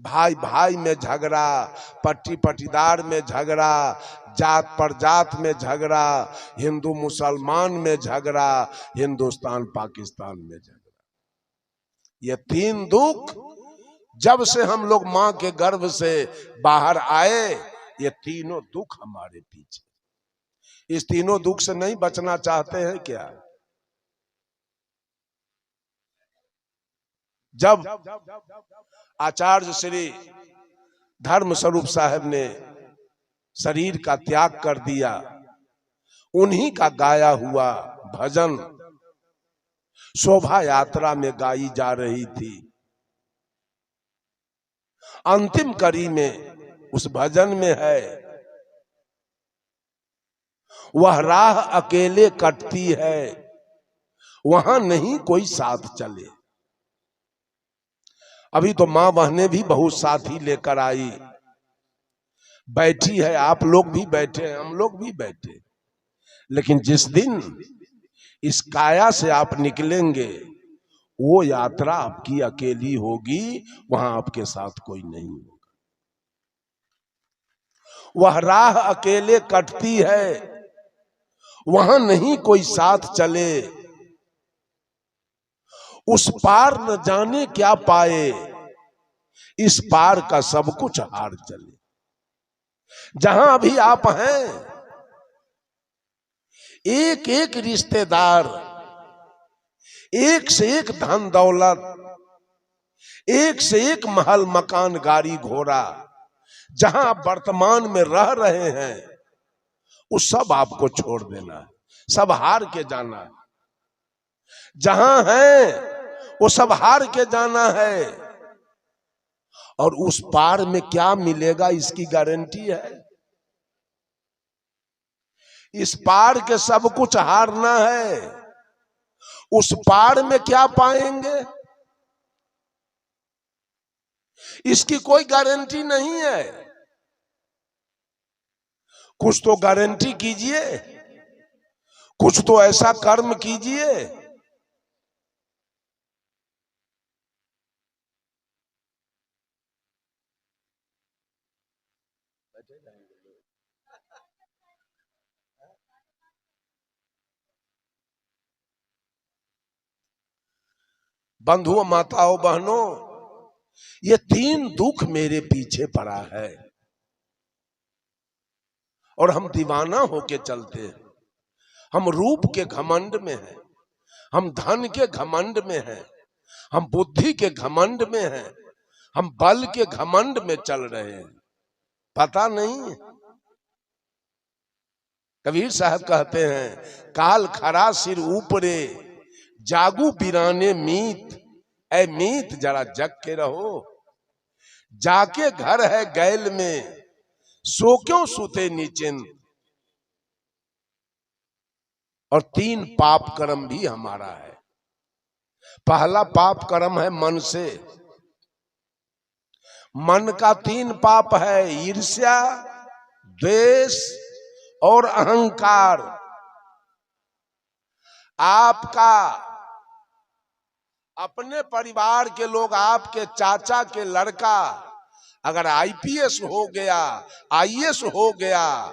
S1: भाई भाई में झगड़ा, पट्टी पट्टीदार में झगड़ा, जात पर जात में झगड़ा, हिंदू मुसलमान में झगड़ा, हिंदुस्तान पाकिस्तान में झगड़ा। ये तीन दुख जब से हम लोग मां के गर्भ से बाहर आए, ये तीनों दुख हमारे पीछे। इस तीनों दुख से नहीं बचना चाहते हैं क्या? जब आचार्य श्री धर्म स्वरूप साहब ने शरीर का त्याग कर दिया, उन्हीं का गाया हुआ भजन शोभा यात्रा में गाई जा रही थी। अंतिम कड़ी में उस भजन में है, वह राह अकेले कटती है, वहां नहीं कोई साथ चले। अभी तो मां बहनें भी बहुत साथी लेकर आई, बैठी है, आप लोग भी बैठे हैं, हम लोग भी बैठे, लेकिन जिस दिन इस काया से आप निकलेंगे, वो यात्रा आपकी अकेली होगी, वहां आपके साथ कोई नहीं होगा। वह राह अकेले कटती है, वहां नहीं कोई साथ चले, उस पार न जाने क्या पाए, इस पार का सब कुछ हार चले। जहां अभी आप हैं, एक एक रिश्तेदार, एक से एक धन दौलत, एक से एक महल मकान गाड़ी घोड़ा, जहां आप वर्तमान में रह रहे हैं, वो सब आपको छोड़ देना है, सब हार के जाना है। जहां है वो सब हार के जाना है, और उस पार में क्या मिलेगा इसकी गारंटी है? इस पार के सब कुछ हारना है, उस पार में क्या पाएंगे इसकी कोई गारंटी नहीं है। कुछ तो गारंटी कीजिए, कुछ तो ऐसा कर्म कीजिए। बंधुओं, माताओं, बहनों, ये तीन दुख मेरे पीछे पड़ा है, और हम दीवाना होके चलते हैं। हम रूप के घमंड में हैं, हम धन के घमंड में हैं, हम बुद्धि के घमंड में हैं, हम बल के घमंड में चल रहे हैं, पता नहीं। कबीर साहब कहते हैं, काल खरा सिर ऊपरे, जागू बिराने मीत, ऐ मीत जरा जग के रहो, जाके घर है गैल में, सो क्यों सुते नीचिंत। और 3 पाप कर्म भी हमारा है। पहला पाप कर्म है मन से। मन का 3 पाप है, ईर्ष्या, द्वेष और अहंकार। आपका अपने परिवार के लोग, आपके चाचा के लड़का अगर आईपीएस हो गया, आईएएस हो गया,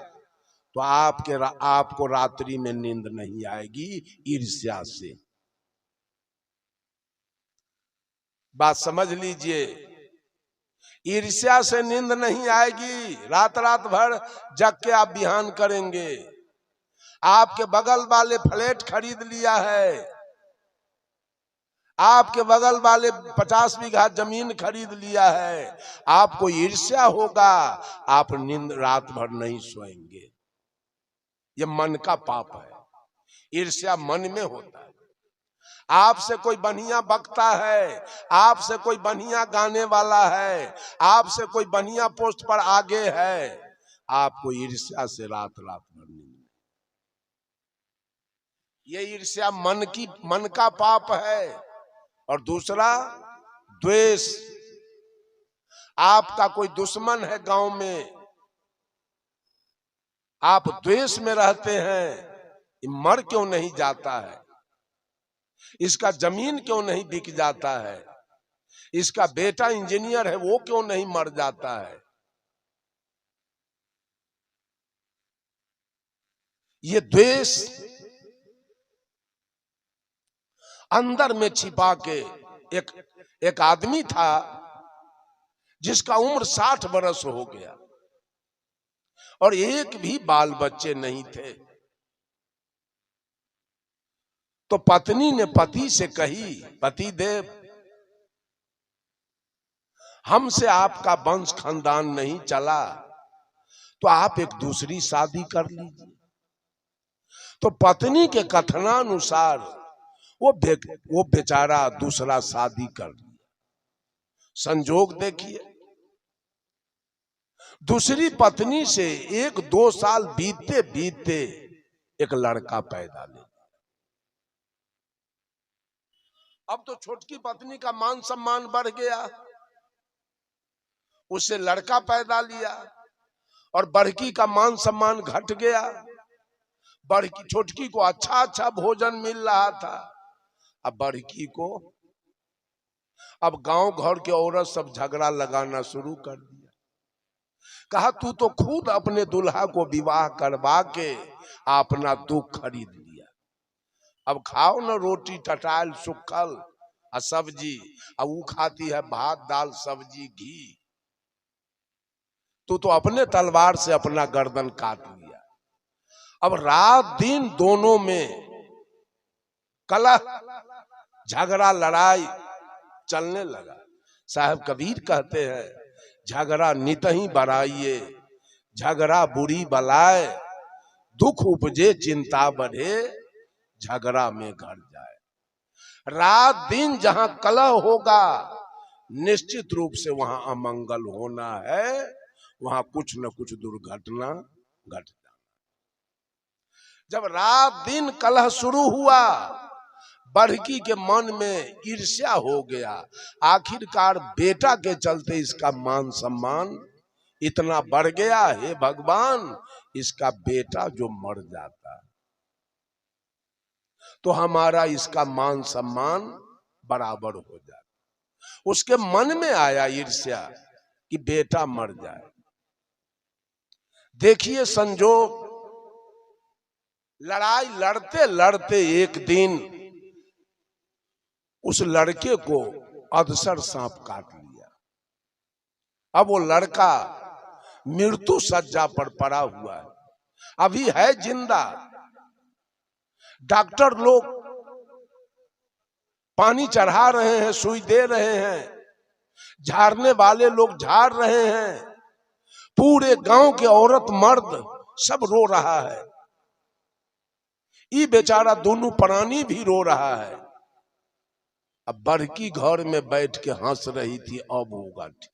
S1: तो आपको रात्रि में नींद नहीं आएगी, ईर्ष्या से। बात समझ लीजिए, ईर्ष्या से नींद नहीं आएगी, रात रात भर जग के आप बिहान करेंगे। आपके बगल वाले फ्लैट खरीद लिया है, आपके बगल वाले 50 बीघा जमीन खरीद लिया है, आपको ईर्ष्या होगा, आप नींद रात भर नहीं सोएंगे। ये मन का पाप है, ईर्ष्या मन में होता है। आपसे कोई बढ़िया बकता है, आपसे कोई बढ़िया गाने वाला है, आपसे कोई बढ़िया पोस्ट पर आगे है, आपको ईर्ष्या से रात रात भर नींद। ये ईर्ष्या मन का पाप है। और दूसरा द्वेष। आपका कोई दुश्मन है गांव में, आप द्वेष में रहते हैं, ये मर क्यों नहीं जाता है, इसका जमीन क्यों नहीं बिक जाता है, इसका बेटा इंजीनियर है वो क्यों नहीं मर जाता है। ये द्वेष अंदर में छिपा के एक आदमी था जिसका उम्र 60 बरस हो गया और एक भी बाल बच्चे नहीं थे। तो पत्नी ने पति से कही, पति देव, हमसे आपका वंश खानदान नहीं चला, तो आप एक दूसरी शादी कर लीजिए। तो पत्नी के कथनानुसार वो बेचारा दूसरा शादी कर लिया। संजोग देखिए, दूसरी पत्नी से 1-2 साल बीतते बीतते एक लड़का पैदा ले। अब तो छोटकी पत्नी का मान सम्मान बढ़ गया, उससे लड़का पैदा लिया, और बड़की का मान सम्मान घट गया। बड़की छोटकी को अच्छा अच्छा भोजन मिल रहा था, अब बड़की को, अब गांव घर के औरत सब झगड़ा लगाना शुरू कर दिया। कहा तू तो खुद अपने दूल्हा को विवाह करवा के अपना दुख खरीद लिया, अब खाओ ना रोटी टटाल सुखल और सब्जी, अब वो खाती है भात दाल सब्जी घी। तू तो अपने तलवार से अपना गर्दन काट लिया। अब रात दिन दोनों में कलह झगड़ा लड़ाई चलने लगा। साहब कबीर कहते हैं, झगड़ा नित ही बढ़ाइए, झगड़ा बुरी बलाए, दुख उपजे चिंता बढ़े, झगड़ा में घर जाए। रात दिन जहां कलह होगा निश्चित रूप से वहां अमंगल होना है, वहां कुछ न कुछ दुर्घटना घट जाना। जब रात दिन कलह शुरू हुआ, बड़की के मन में ईर्ष्या हो गया। आखिरकार बेटा के चलते इसका मान सम्मान इतना बढ़ गया, हे भगवान, इसका बेटा जो मर जाता तो हमारा इसका मान सम्मान बराबर हो जाता। उसके मन में आया ईर्ष्या कि बेटा मर जाए। देखिए संजोग, लड़ाई लड़ते लड़ते एक दिन उस लड़के को अधसर सांप काट लिया। अब वो लड़का मृत्यु सज्जा पर पड़ा हुआ है, अभी है जिंदा। डॉक्टर लोग पानी चढ़ा रहे हैं, सुई दे रहे हैं, झाड़ने वाले लोग झाड़ रहे हैं, पूरे गांव के औरत मर्द सब रो रहा है, ये बेचारा दोनों प्राणी भी रो रहा है। अब बड़की घर में बैठ के हंस रही थी, अब होगा ठीक,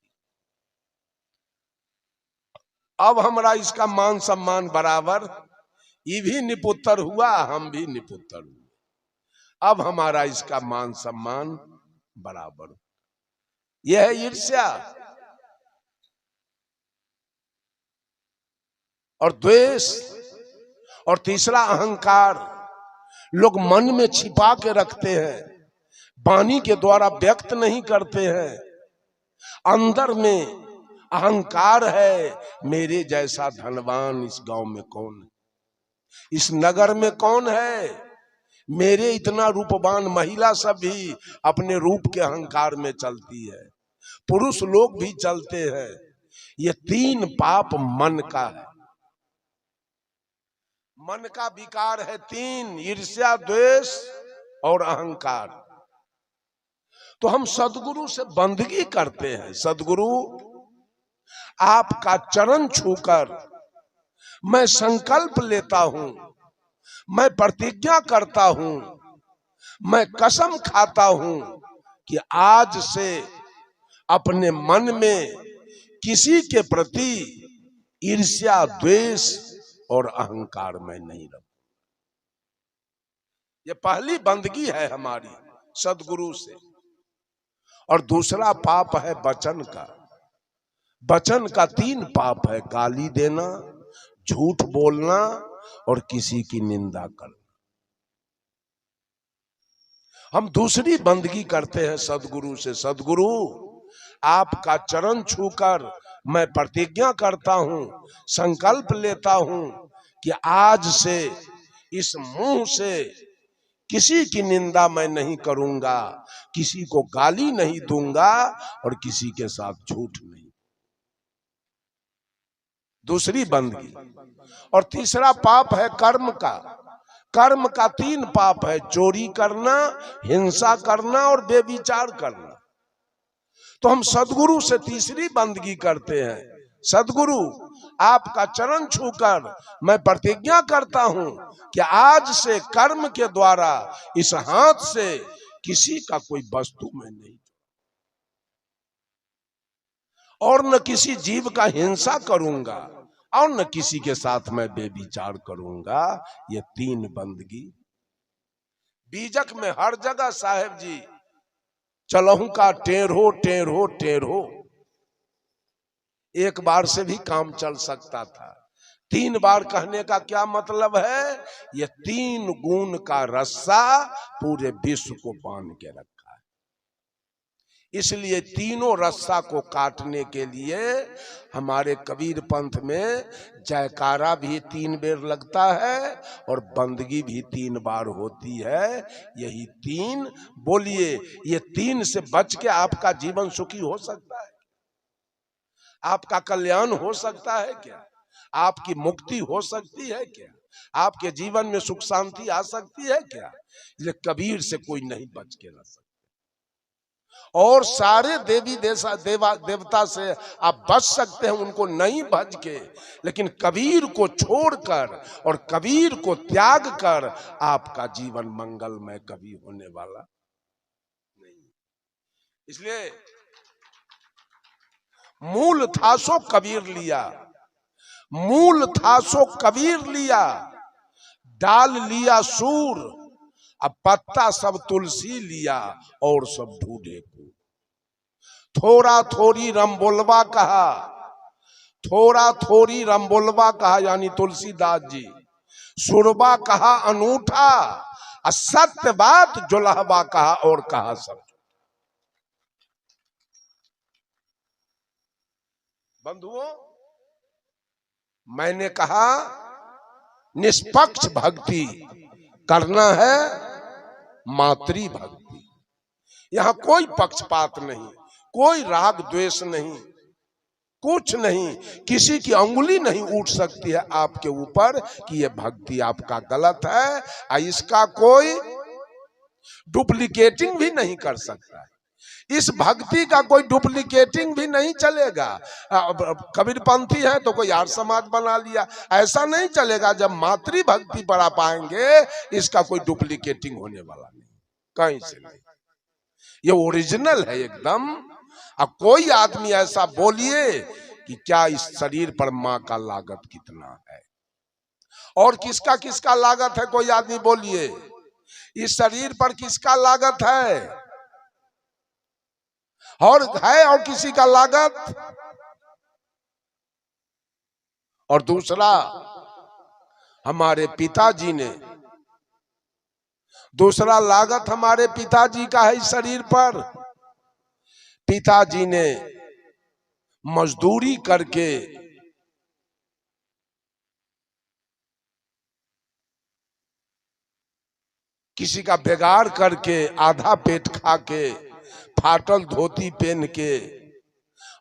S1: अब हमारा इसका मान सम्मान बराबर, ये भी निपुत्र हुआ, हम भी निपुत्र हुए। अब हमारा इसका मान सम्मान बराबर। यह है ईर्ष्या और द्वेष। और तीसरा अहंकार, लोग मन में छिपा के रखते हैं, वाणी के द्वारा व्यक्त नहीं करते हैं। अंदर में अहंकार है, मेरे जैसा धनवान इस गांव में कौन है, इस नगर में कौन है, मेरे इतना रूपवान। महिला सब भी अपने रूप के अहंकार में चलती है, पुरुष लोग भी चलते हैं। ये तीन पाप मन का है, मन का विकार है तीन, ईर्ष्या, द्वेष और अहंकार। तो हम सदगुरु से बंदगी करते हैं। सदगुरु, आपका चरण छूकर मैं संकल्प लेता हूं, मैं प्रतिज्ञा करता हूं, मैं कसम खाता हूं कि आज से अपने मन में किसी के प्रति ईर्ष्या, द्वेष और अहंकार में नहीं रखूं। ये पहली बंदगी है हमारी सदगुरु से। और दूसरा पाप है वचन का। वचन का तीन पाप है, गाली देना, झूठ बोलना और किसी की निंदा करना। हम दूसरी बंदगी करते हैं सदगुरु से। सदगुरु, आपका चरण छूकर मैं प्रतिज्ञा करता हूं, संकल्प लेता हूं कि आज से इस मुंह से किसी की निंदा मैं नहीं करूंगा, किसी को गाली नहीं दूंगा और किसी के साथ झूठ नहीं। दूसरी बंदगी। और तीसरा पाप है कर्म का। कर्म का तीन पाप है, चोरी करना, हिंसा करना और बेविचार करना। तो हम सदगुरु से तीसरी बंदगी करते हैं। सदगुरु, आपका चरण छूकर मैं प्रतिज्ञा करता हूं कि आज से कर्म के द्वारा इस हाथ से किसी का कोई वस्तु मैं नहीं, और न किसी जीव का हिंसा करूंगा और न किसी के साथ मैं बेविचार करूंगा। ये तीन बंदगी। बीजक में हर जगह साहेब जी चलहू का टेढ़ो टेढ़ो टेढ़ो, एक बार से भी काम चल सकता था। तीन बार कहने का क्या मतलब है? ये तीन गुण का रस्सा पूरे विश्व को बांध के रखा है। इसलिए तीनों रस्सा को काटने के लिए हमारे कबीर पंथ में जयकारा भी 3 बेर लगता है और बंदगी भी 3 बार होती है। यही 3 बोलिए, ये 3 से बच के आपका जीवन सुखी हो सकता है? आपका कल्याण हो सकता है क्या? आपकी मुक्ति हो सकती है क्या? आपके जीवन में सुख शांति आ सकती है क्या? ये कबीर से कोई नहीं बच के रह सकता। और सारे देवी देवता से आप बच सकते हैं, उनको नहीं भज के, लेकिन कबीर को छोड़कर और कबीर को त्याग कर आपका जीवन मंगलमय कभी होने वाला नहीं। इसलिए मूल था सो कबीर लिया, मूल था सो कबीर लिया, डाल लिया सूर, अब पत्ता सब तुलसी लिया और सब ढूंढे को। थोड़ा थोड़ी रंबोलवा कहा, थोड़ा थोड़ी रंबोलवा कहा यानी तुलसीदास जी, सुरबा कहा अनूठा, असत्य बात जुलहबा कहा और कहा सब। बंधुओं, मैंने कहा निष्पक्ष भक्ति करना है, मातृ भक्ति। यहां कोई पक्षपात नहीं, कोई राग द्वेष नहीं, कुछ नहीं, किसी की अंगुली नहीं उठ सकती है आपके ऊपर कि यह भक्ति आपका गलत है। इसका कोई डुप्लीकेटिंग भी नहीं कर सकता है। इस भक्ति का कोई डुप्लीकेटिंग भी नहीं चलेगा। कबीरपंथी है तो कोई आर्य समाज बना लिया, ऐसा नहीं चलेगा। जब मातृ भक्ति पर आप आएंगे, इसका कोई डुप्लीकेटिंग होने वाला नहीं, कहीं से नहीं। ये ओरिजिनल है एकदम। अब कोई आदमी ऐसा बोलिए कि क्या इस शरीर पर माँ का लागत कितना है, और किसका किसका लागत है, कोई आदमी बोलिए। इस शरीर पर किसका लागत है? और किसी का लागत। और दूसरा, हमारे पिताजी ने, दूसरा लागत हमारे पिताजी का है इस शरीर पर। पिताजी ने मजदूरी करके किसी का बेगार करके, आधा पेट खा के, फाटल धोती पहन के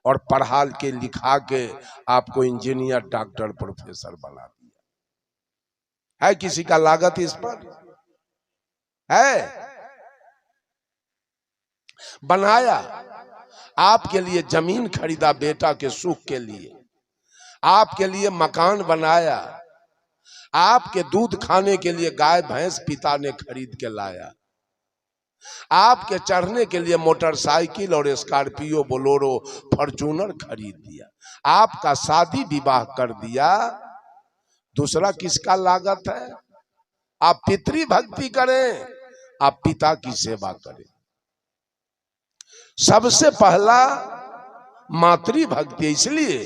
S1: और पढ़ा के लिखा के आपको इंजीनियर, डॉक्टर, प्रोफेसर बना दिया है। किसी का लागत इस पर है? बनाया, आपके लिए जमीन खरीदा बेटा के सुख के लिए, आपके लिए मकान बनाया, आपके दूध खाने के लिए गाय भैंस पिता ने खरीद के लाया, आपके चढ़ने के लिए मोटरसाइकिल और स्कॉर्पियो, बोलेरो, फॉर्च्यूनर खरीद दिया, आपका शादी विवाह कर दिया। दूसरा किसका लागत है? आप पितृ भक्ति करें, आप पिता की सेवा करें। सबसे पहला मातृ भक्ति, इसलिए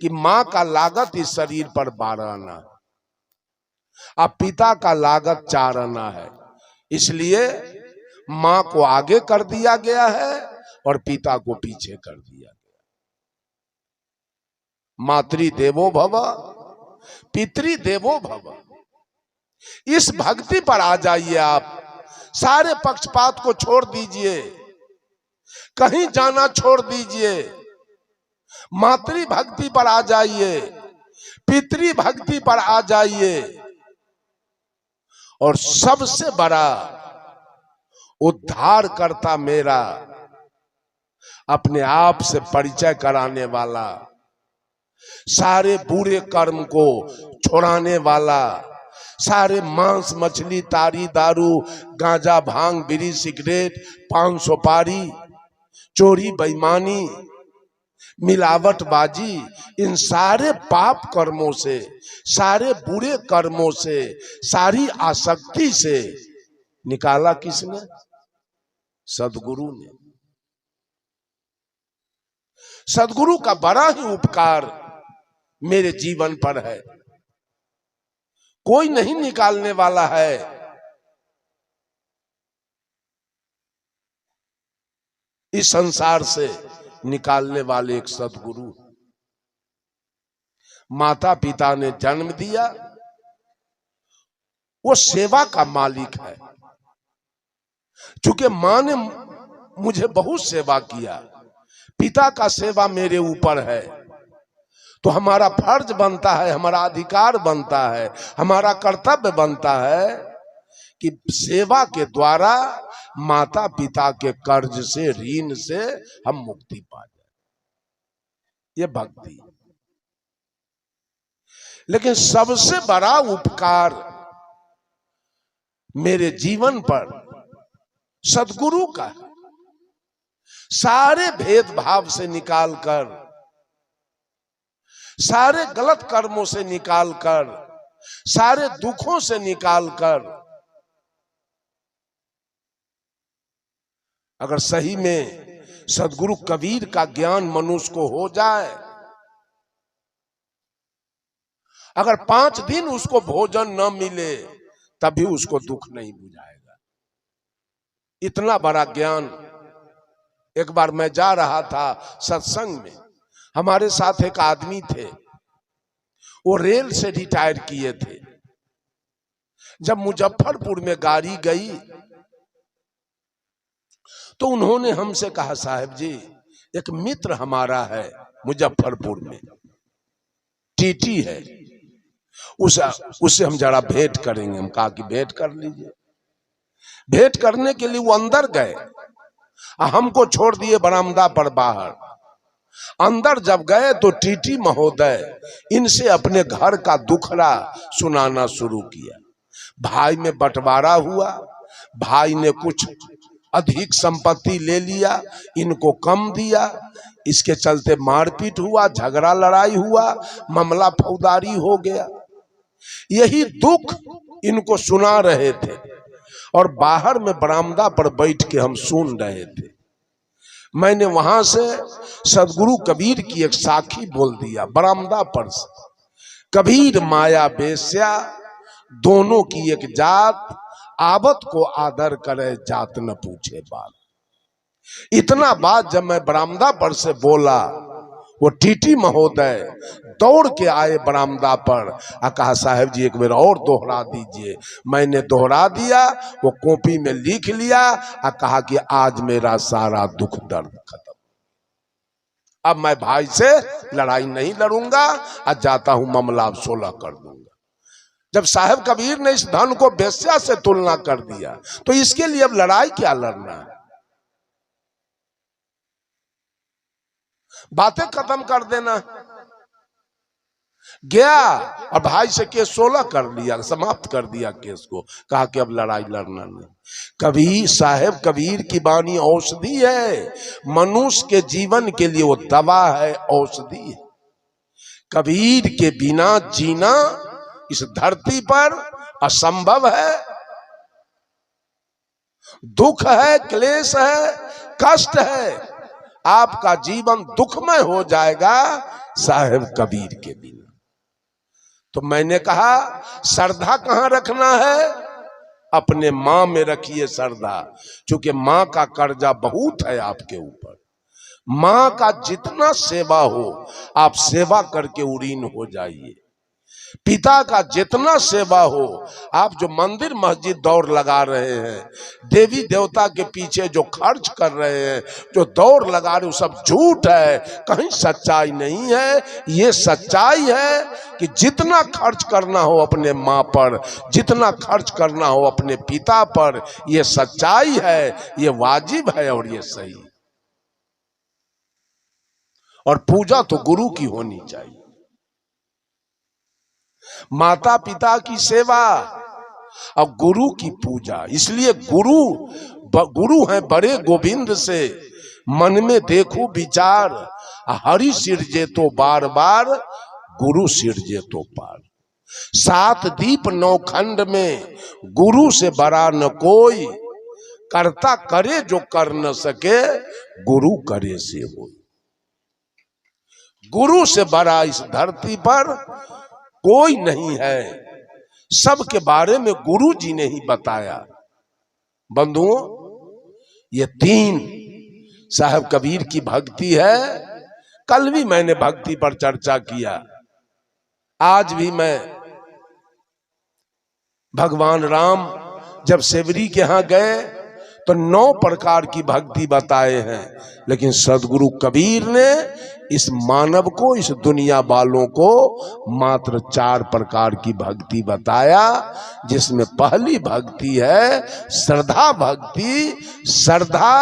S1: कि मां का लागत इस शरीर पर 12 आना है, अब पिता का लागत 4 आना है। इसलिए मां को आगे कर दिया गया है और पिता को पीछे कर दिया गया। मातृ देवो भव, पितृ देवो भव। इस भक्ति पर आ जाइए आप। सारे पक्षपात को छोड़ दीजिए, कहीं जाना छोड़ दीजिए, मातृ भक्ति पर आ जाइए, पितृ भक्ति पर आ जाइए। और सबसे बड़ा उद्धार करता मेरा, अपने आप से परिचय कराने वाला, सारे बुरे कर्म को छोड़ाने वाला, सारे मांस मछली तारी दारू गांजा भांग बीड़ी सिगरेट पान सुपारी चोरी बेईमानी मिलावटबाजी, इन सारे पाप कर्मों से, सारे बुरे कर्मों से, सारी आसक्ति से निकाला किसने? सदगुरु ने। सदगुरु का बड़ा ही उपकार मेरे जीवन पर है, कोई नहीं निकालने वाला है। इस संसार से निकालने वाले एक सदगुरु। माता पिता ने जन्म दिया, वो सेवा का मालिक है। चूंकि मां ने मुझे बहुत सेवा किया, पिता का सेवा मेरे ऊपर है, तो हमारा फर्ज बनता है, हमारा अधिकार बनता है, हमारा कर्तव्य बनता है कि सेवा के द्वारा माता पिता के कर्ज से, ऋण से हम मुक्ति पा जाए। ये भक्ति। लेकिन सबसे बड़ा उपकार मेरे जीवन पर सदगुरु का है। सारे भेदभाव से निकालकर, सारे गलत कर्मों से निकालकर, सारे दुखों से निकालकर, अगर सही में सदगुरु कबीर का ज्ञान मनुष्य को हो जाए, अगर 5 दिन उसको भोजन न मिले तभी उसको दुख नहीं बुझाएगा। इतना बड़ा ज्ञान। एक बार मैं जा रहा था सत्संग में, हमारे साथ एक आदमी थे, वो रेल से रिटायर किए थे। जब मुजफ्फरपुर में गाड़ी गई तो उन्होंने हमसे कहा, साहब जी एक मित्र हमारा है मुजफ्फरपुर में, टीटी है, उससे हम जरा भेंट करेंगे। हम कहा कि भेंट कर लीजिए। भेंट करने के लिए वो अंदर गए, हमको छोड़ दिए बरामदा पर बाहर। अंदर जब गए तो टीटी महोदय इनसे अपने घर का दुखड़ा सुनाना शुरू किया। भाई में बंटवारा हुआ, भाई ने कुछ अधिक संपत्ति ले लिया, इनको कम दिया, इसके चलते मारपीट हुआ, झगड़ा लड़ाई हुआ, मामला फौजदारी हो गया। यही दुख इनको सुना रहे थे और बाहर में बरामदा पर बैठ के हम सुन रहे थे। मैंने वहां से सदगुरु कबीर की एक साखी बोल दिया बरामदा पर से, कबीर माया बेस्या दोनों की एक जात, आवत को आदर करे जात न पूछे बात। इतना बात जब मैं बरामदा पर से बोला, वो टीटी महोदय दौड़ के आए बरामदा पर और कहा साहब जी एक बार और दोहरा दीजिए। मैंने दोहरा दिया, वो कॉपी में लिख लिया और कहा कि आज मेरा सारा दुख दर्द खत्म, अब मैं भाई से लड़ाई नहीं लड़ूंगा और जाता हूं मामला अब 16 कर दूंगा। जब साहब कबीर ने इस धन को बेस्या से तुलना कर दिया तो इसके लिए अब लड़ाई क्या लड़ना है, बातें खत्म कर देना। गया और भाई से केस 16 कर लिया, समाप्त कर दिया केस को, कहा कि अब लड़ाई लड़ना नहीं। कबीर साहब कबीर की वाणी औषधि है, मनुष्य के जीवन के लिए वो दवा है, औषधि है। कबीर के बिना जीना इस धरती पर असंभव है। दुख है, क्लेश है, कष्ट है, आपका जीवन दुखमय हो जाएगा साहेब कबीर के बिना। तो मैंने कहा श्रद्धा कहां रखना है, अपने मां में रखिए श्रद्धा, क्योंकि मां का कर्जा बहुत है आपके ऊपर। मां का जितना सेवा हो आप सेवा करके उरीन हो जाइए। पिता का जितना सेवा हो, आप जो मंदिर मस्जिद दौड़ लगा रहे हैं, देवी देवता के पीछे जो खर्च कर रहे हैं, जो दौड़ लगा रहे हो, सब झूठ है, कहीं सच्चाई नहीं है। ये सच्चाई है कि जितना खर्च करना हो अपने माँ पर, जितना खर्च करना हो अपने पिता पर, ये सच्चाई है, ये वाजिब है और ये सही। और पूजा तो गुरु की होनी चाहिए, माता पिता की सेवा और गुरु की पूजा। इसलिए गुरु हैं बड़े गोविंद से, मन में देखो विचार, हरि सिरजे तो बार बार, गुरु सिरजे तो पार। 7 दीप 9 खंड में गुरु से बड़ा न कोई, करता करे जो कर न सके, गुरु करे से हो। गुरु से बड़ा इस धरती पर कोई नहीं है, सबके बारे में गुरु जी ने ही बताया। बंधुओं, ये 3 साहब कबीर की भक्ति है। कल भी मैंने भक्ति पर चर्चा किया, आज भी मैं भगवान राम जब सेवरी के यहां गए तो 9 प्रकार की भक्ति बताए हैं, लेकिन सदगुरु कबीर ने इस मानव को, इस दुनिया वालों को मात्र 4 प्रकार की भक्ति बताया, जिसमें पहली भक्ति है श्रद्धा भक्ति। श्रद्धा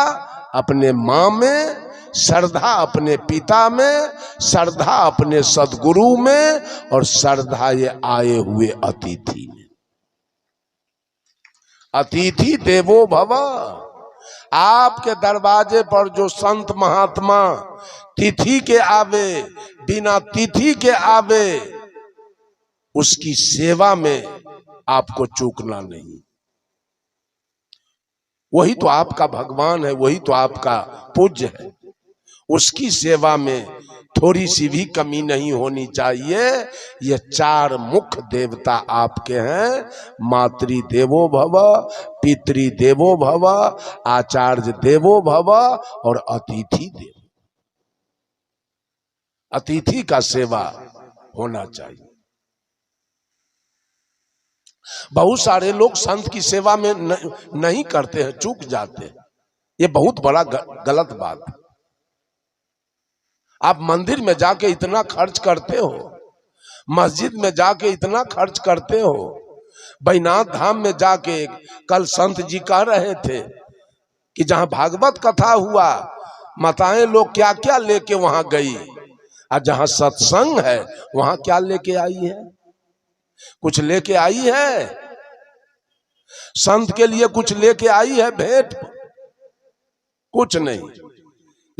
S1: अपने माँ में, श्रद्धा अपने पिता में, श्रद्धा अपने सदगुरु में, और श्रद्धा ये आए हुए अतिथि में। अतिथि देवो भव। आपके दरवाजे पर जो संत महात्मा तिथि के आवे, बिना तिथि के आवे, उसकी सेवा में आपको चूकना नहीं। वही तो आपका भगवान है, वही तो आपका पूज्य है। उसकी सेवा में थोड़ी सी भी कमी नहीं होनी चाहिए। ये 4 मुख्य देवता आपके हैं, मातृ देवो भव, पितृ देवो भव, आचार्य देवो भव और अतिथि देवो। अतिथि का सेवा होना चाहिए। बहुत सारे लोग संत की सेवा में नहीं करते हैं, चूक जाते हैं। ये बहुत बड़ा गलत बात है। आप मंदिर में जाके इतना खर्च करते हो, मस्जिद में जाके इतना खर्च करते हो, बैनाथ धाम में जाके, कल संत जी कह रहे थे कि जहां भागवत कथा हुआ, माताएं लोग क्या क्या लेके वहां गई, और जहां सत्संग है वहां क्या लेके आई है? कुछ लेके आई है? संत के लिए कुछ लेके आई है भेंट? कुछ नहीं।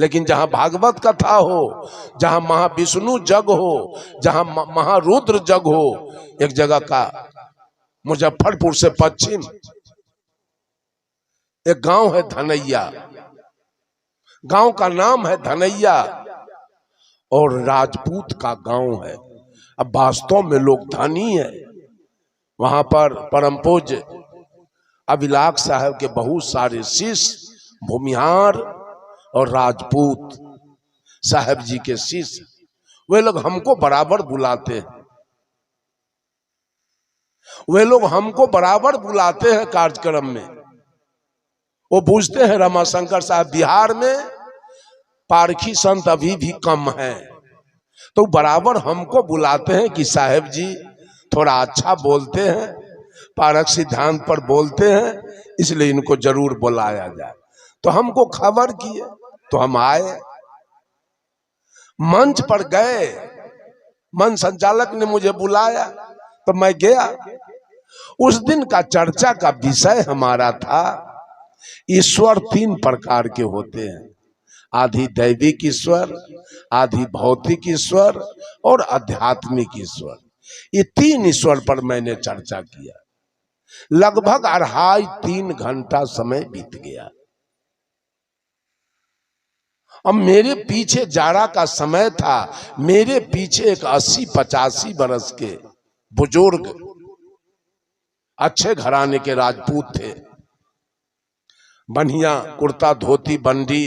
S1: लेकिन जहां भागवत कथा हो, जहां महाविष्णु जग हो, जहां महारुद्र जग हो, एक जगह का मुजफ्फरपुर से पश्चिम एक गांव है धनैया, गांव का नाम है धनैया और राजपूत का गांव है। अब वास्तव में लोग धनी है। वहां पर परम पूज्य अभिलाख साहब के बहुत सारे शिष्य भूमिहार और राजपूत साहब जी के शिष्य, वे लोग हमको बराबर बुलाते हैं, वे लोग हमको बराबर बुलाते हैं कार्यक्रम में। वो पूछते हैं रमाशंकर साहब बिहार में पारखी संत अभी भी कम है, तो बराबर हमको बुलाते हैं कि साहब जी थोड़ा अच्छा बोलते हैं, पारक सिद्धांत पर बोलते हैं, इसलिए इनको जरूर बुलाया जाए। तो हमको खबर किए तो हम आए, मंच पर गए, मंच संचालक ने मुझे बुलाया तो मैं गया। उस दिन का चर्चा का विषय हमारा था ईश्वर 3 प्रकार के होते हैं, आधि दैविक ईश्वर, आधि भौतिक ईश्वर और आध्यात्मिक ईश्वर। ये 3 ईश्वर पर मैंने चर्चा किया। लगभग 2.5-3 घंटा समय बीत गया। अब मेरे पीछे जाड़ा का समय था, मेरे पीछे एक 80-85 बरस के बुजुर्ग अच्छे घराने के राजपूत थे, बढ़िया कुर्ता धोती बंडी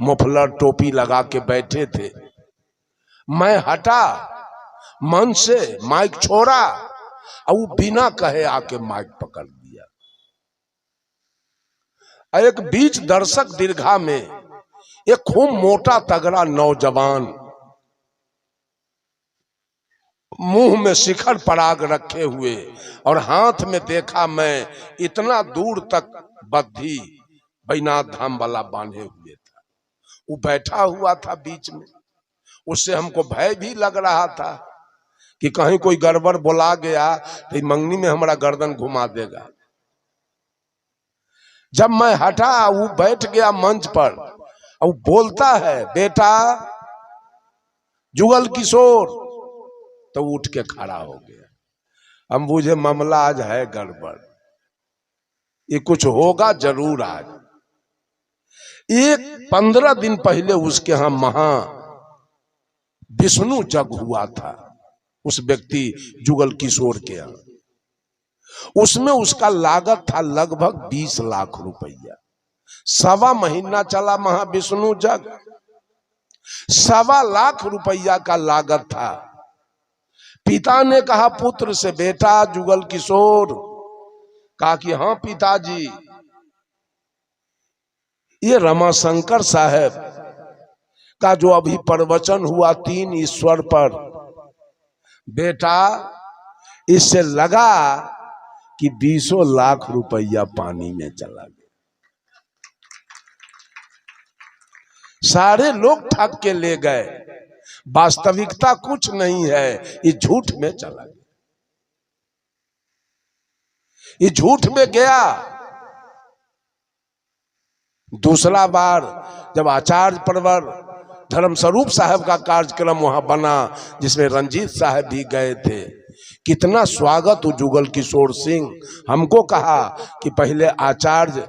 S1: मुफलर टोपी लगा के बैठे थे। मैं हटा मन से, माइक छोड़ा और वो बिना कहे आके माइक पकड़ दिया। एक बीच दर्शक दीर्घा में एक खूब मोटा तगड़ा नौजवान, मुंह में शिखर पराग रखे हुए और हाथ में देखा मैं इतना दूर तक बद्धी बैनाथ धाम वाला बांधे हुए था, वो बैठा हुआ था बीच में। उससे हमको भय भी लग रहा था कि कहीं कोई गड़बड़ बोला गया तो मंगनी में हमारा गर्दन घुमा देगा। जब मैं हटा, वो बैठ गया मंच पर और बोलता है, बेटा जुगल किशोर, तो उठ के खड़ा हो गया। हम बुझे मामला आज है गड़बड़, ये कुछ होगा जरूर आज। 15 दिन पहले उसके यहां महा विष्णु जग हुआ था, उस व्यक्ति जुगल किशोर के यहां। उसमें उसका लागत था लगभग 20 लाख रुपया। 1.25 महीना चला महाविष्णु जग, 1.25 लाख रुपया का लागत था। पिता ने कहा पुत्र से, बेटा जुगल किशोर, कहा कि हाँ पिताजी, ये रमाशंकर साहब का जो अभी प्रवचन हुआ 3 ईश्वर पर, बेटा इससे लगा कि 20 लाख रुपया पानी में चला गया। सारे लोग ठग के ले गए, वास्तविकता कुछ नहीं है, ये झूठ में चला गया, ये झूठ में गया। दूसरा बार जब आचार्य परवर धर्म स्वरूप साहब का कार्यक्रम वहां बना, जिसमें रंजीत साहब भी गए थे, कितना स्वागत हो जुगल किशोर सिंह। हमको कहा कि पहले आचार्य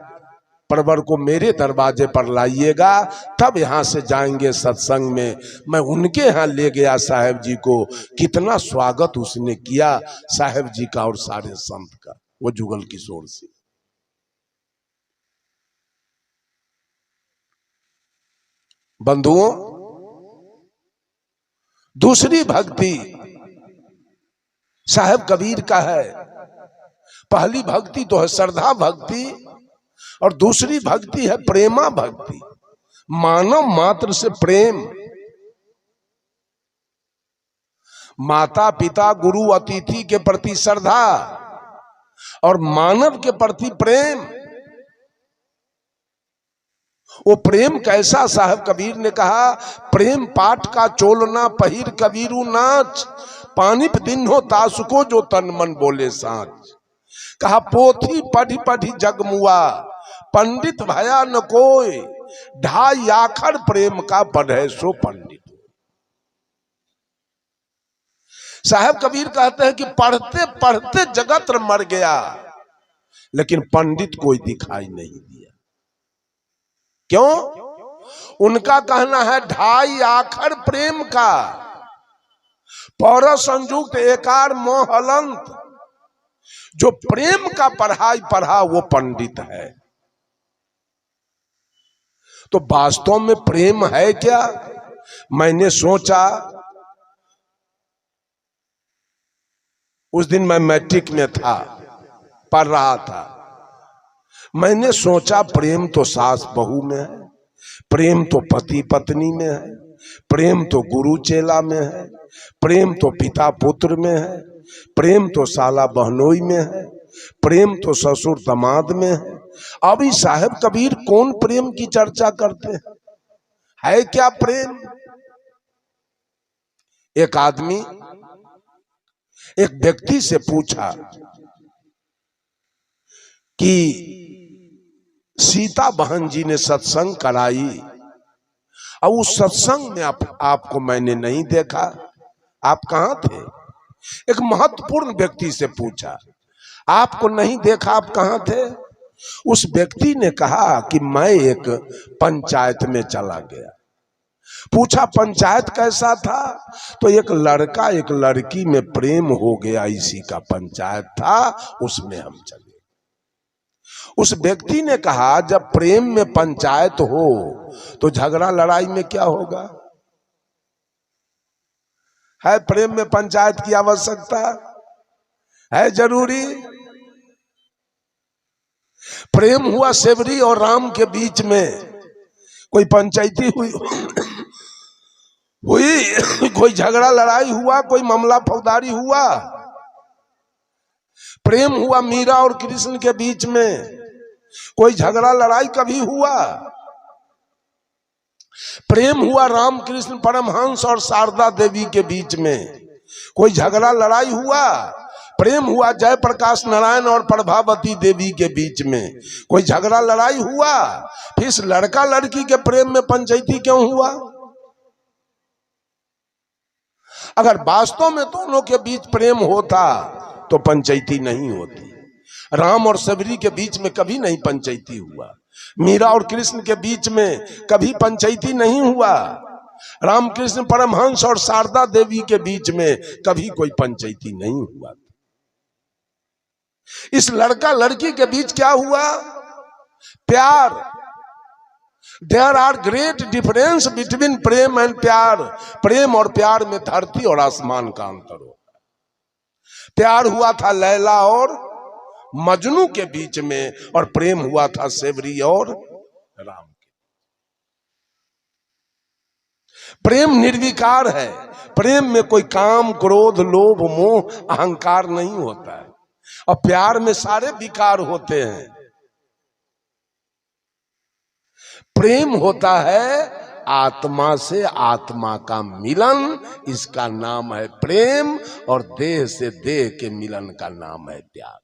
S1: परवर को मेरे दरवाजे पर लाइएगा, तब यहां से जाएंगे सत्संग में। मैं उनके यहां ले गया साहब जी को, कितना स्वागत उसने किया साहब जी का और सारे संत का, वो जुगल किशोर सिंह। बंधुओं, दूसरी भक्ति साहब कबीर का है। पहली भक्ति तो है श्रद्धा भक्ति और दूसरी भक्ति है प्रेमा भक्ति, मानव मात्र से प्रेम। माता पिता गुरु अतिथि के प्रति श्रद्धा और मानव के प्रति प्रेम। वो प्रेम कैसा? साहब कबीर ने कहा, प्रेम पाठ का चोलना पहिर कबीरू नाच, पानी पे दिन हो तासुको जो तन मन बोले साच। कहा पोथी पढ़ी पढ़ी जगमुआ, पंडित भया न कोई, ढाई आखर प्रेम का पढ़े सो पंडित। साहब कबीर कहते हैं कि पढ़ते पढ़ते जगत मर गया, लेकिन पंडित कोई दिखाई नहीं दिया। क्यों? उनका कहना है ढाई आखर प्रेम का, पौर संयुक्त एकार मोह हलंत। जो प्रेम का पढ़ाई पढ़ा वो पंडित है। तो वास्तव में प्रेम है क्या? मैंने सोचा, उस दिन मैं मैट्रिक में था, पढ़ रहा था, मैंने सोचा प्रेम तो सास बहू में है, प्रेम तो पति पत्नी में है, प्रेम तो गुरु चेला में है, प्रेम तो पिता पुत्र में है, प्रेम तो साला बहनोई में है, प्रेम तो ससुर दामाद में है। अभी साहब कबीर कौन प्रेम की चर्चा करते हैं? है क्या प्रेम? एक आदमी एक व्यक्ति से पूछा कि सीता बहन जी ने सत्संग कराई और उस सत्संग में आपको मैंने नहीं देखा, आप कहां थे? एक महत्वपूर्ण व्यक्ति से पूछा, आपको नहीं देखा, आप कहां थे? उस व्यक्ति ने कहा कि मैं एक पंचायत में चला गया। पूछा पंचायत कैसा था? तो एक लड़का एक लड़की में प्रेम हो गया, इसी का पंचायत था, उसमें हम चले। उस व्यक्ति ने कहा जब प्रेम में पंचायत हो तो झगड़ा लड़ाई में क्या होगा? है प्रेम में पंचायत की आवश्यकता? है जरूरी? प्रेम हुआ सेवरी और राम के बीच में, कोई पंचायती हुई कोई झगड़ा लड़ाई हुआ, कोई मामला फौजदारी हुआ? प्रेम हुआ मीरा और कृष्ण के बीच में, कोई झगड़ा लड़ाई कभी हुआ? प्रेम हुआ राम कृष्ण परमहंस और शारदा देवी के बीच में, कोई झगड़ा लड़ाई हुआ? प्रेम हुआ जयप्रकाश नारायण और प्रभावती देवी के बीच में, कोई झगड़ा लड़ाई हुआ? फिर इस लड़का लड़की के प्रेम में पंचायती क्यों हुआ? अगर वास्तव में दोनों के बीच प्रेम होता तो पंचायती नहीं होती। राम और सबरी के बीच में कभी नहीं पंचायती हुआ, मीरा और कृष्ण के बीच में कभी पंचायती नहीं हुआ, रामकृष्ण परमहंस और शारदा देवी के बीच में कभी कोई पंचायती नहीं हुआ। इस लड़का लड़की के बीच क्या हुआ? प्यार। There are great difference between prem and pyar. प्रेम और प्यार में धरती और आसमान का अंतर होता है। प्यार हुआ था लैला और मजनू के बीच में, और प्रेम हुआ था सेवरी और राम के। प्रेम निर्विकार है। प्रेम में कोई काम क्रोध लोभ मोह अहंकार नहीं होता है, और प्यार में सारे विकार होते हैं। प्रेम होता है आत्मा से आत्मा का मिलन, इसका नाम है प्रेम, और देह से देह के मिलन का नाम है प्यार।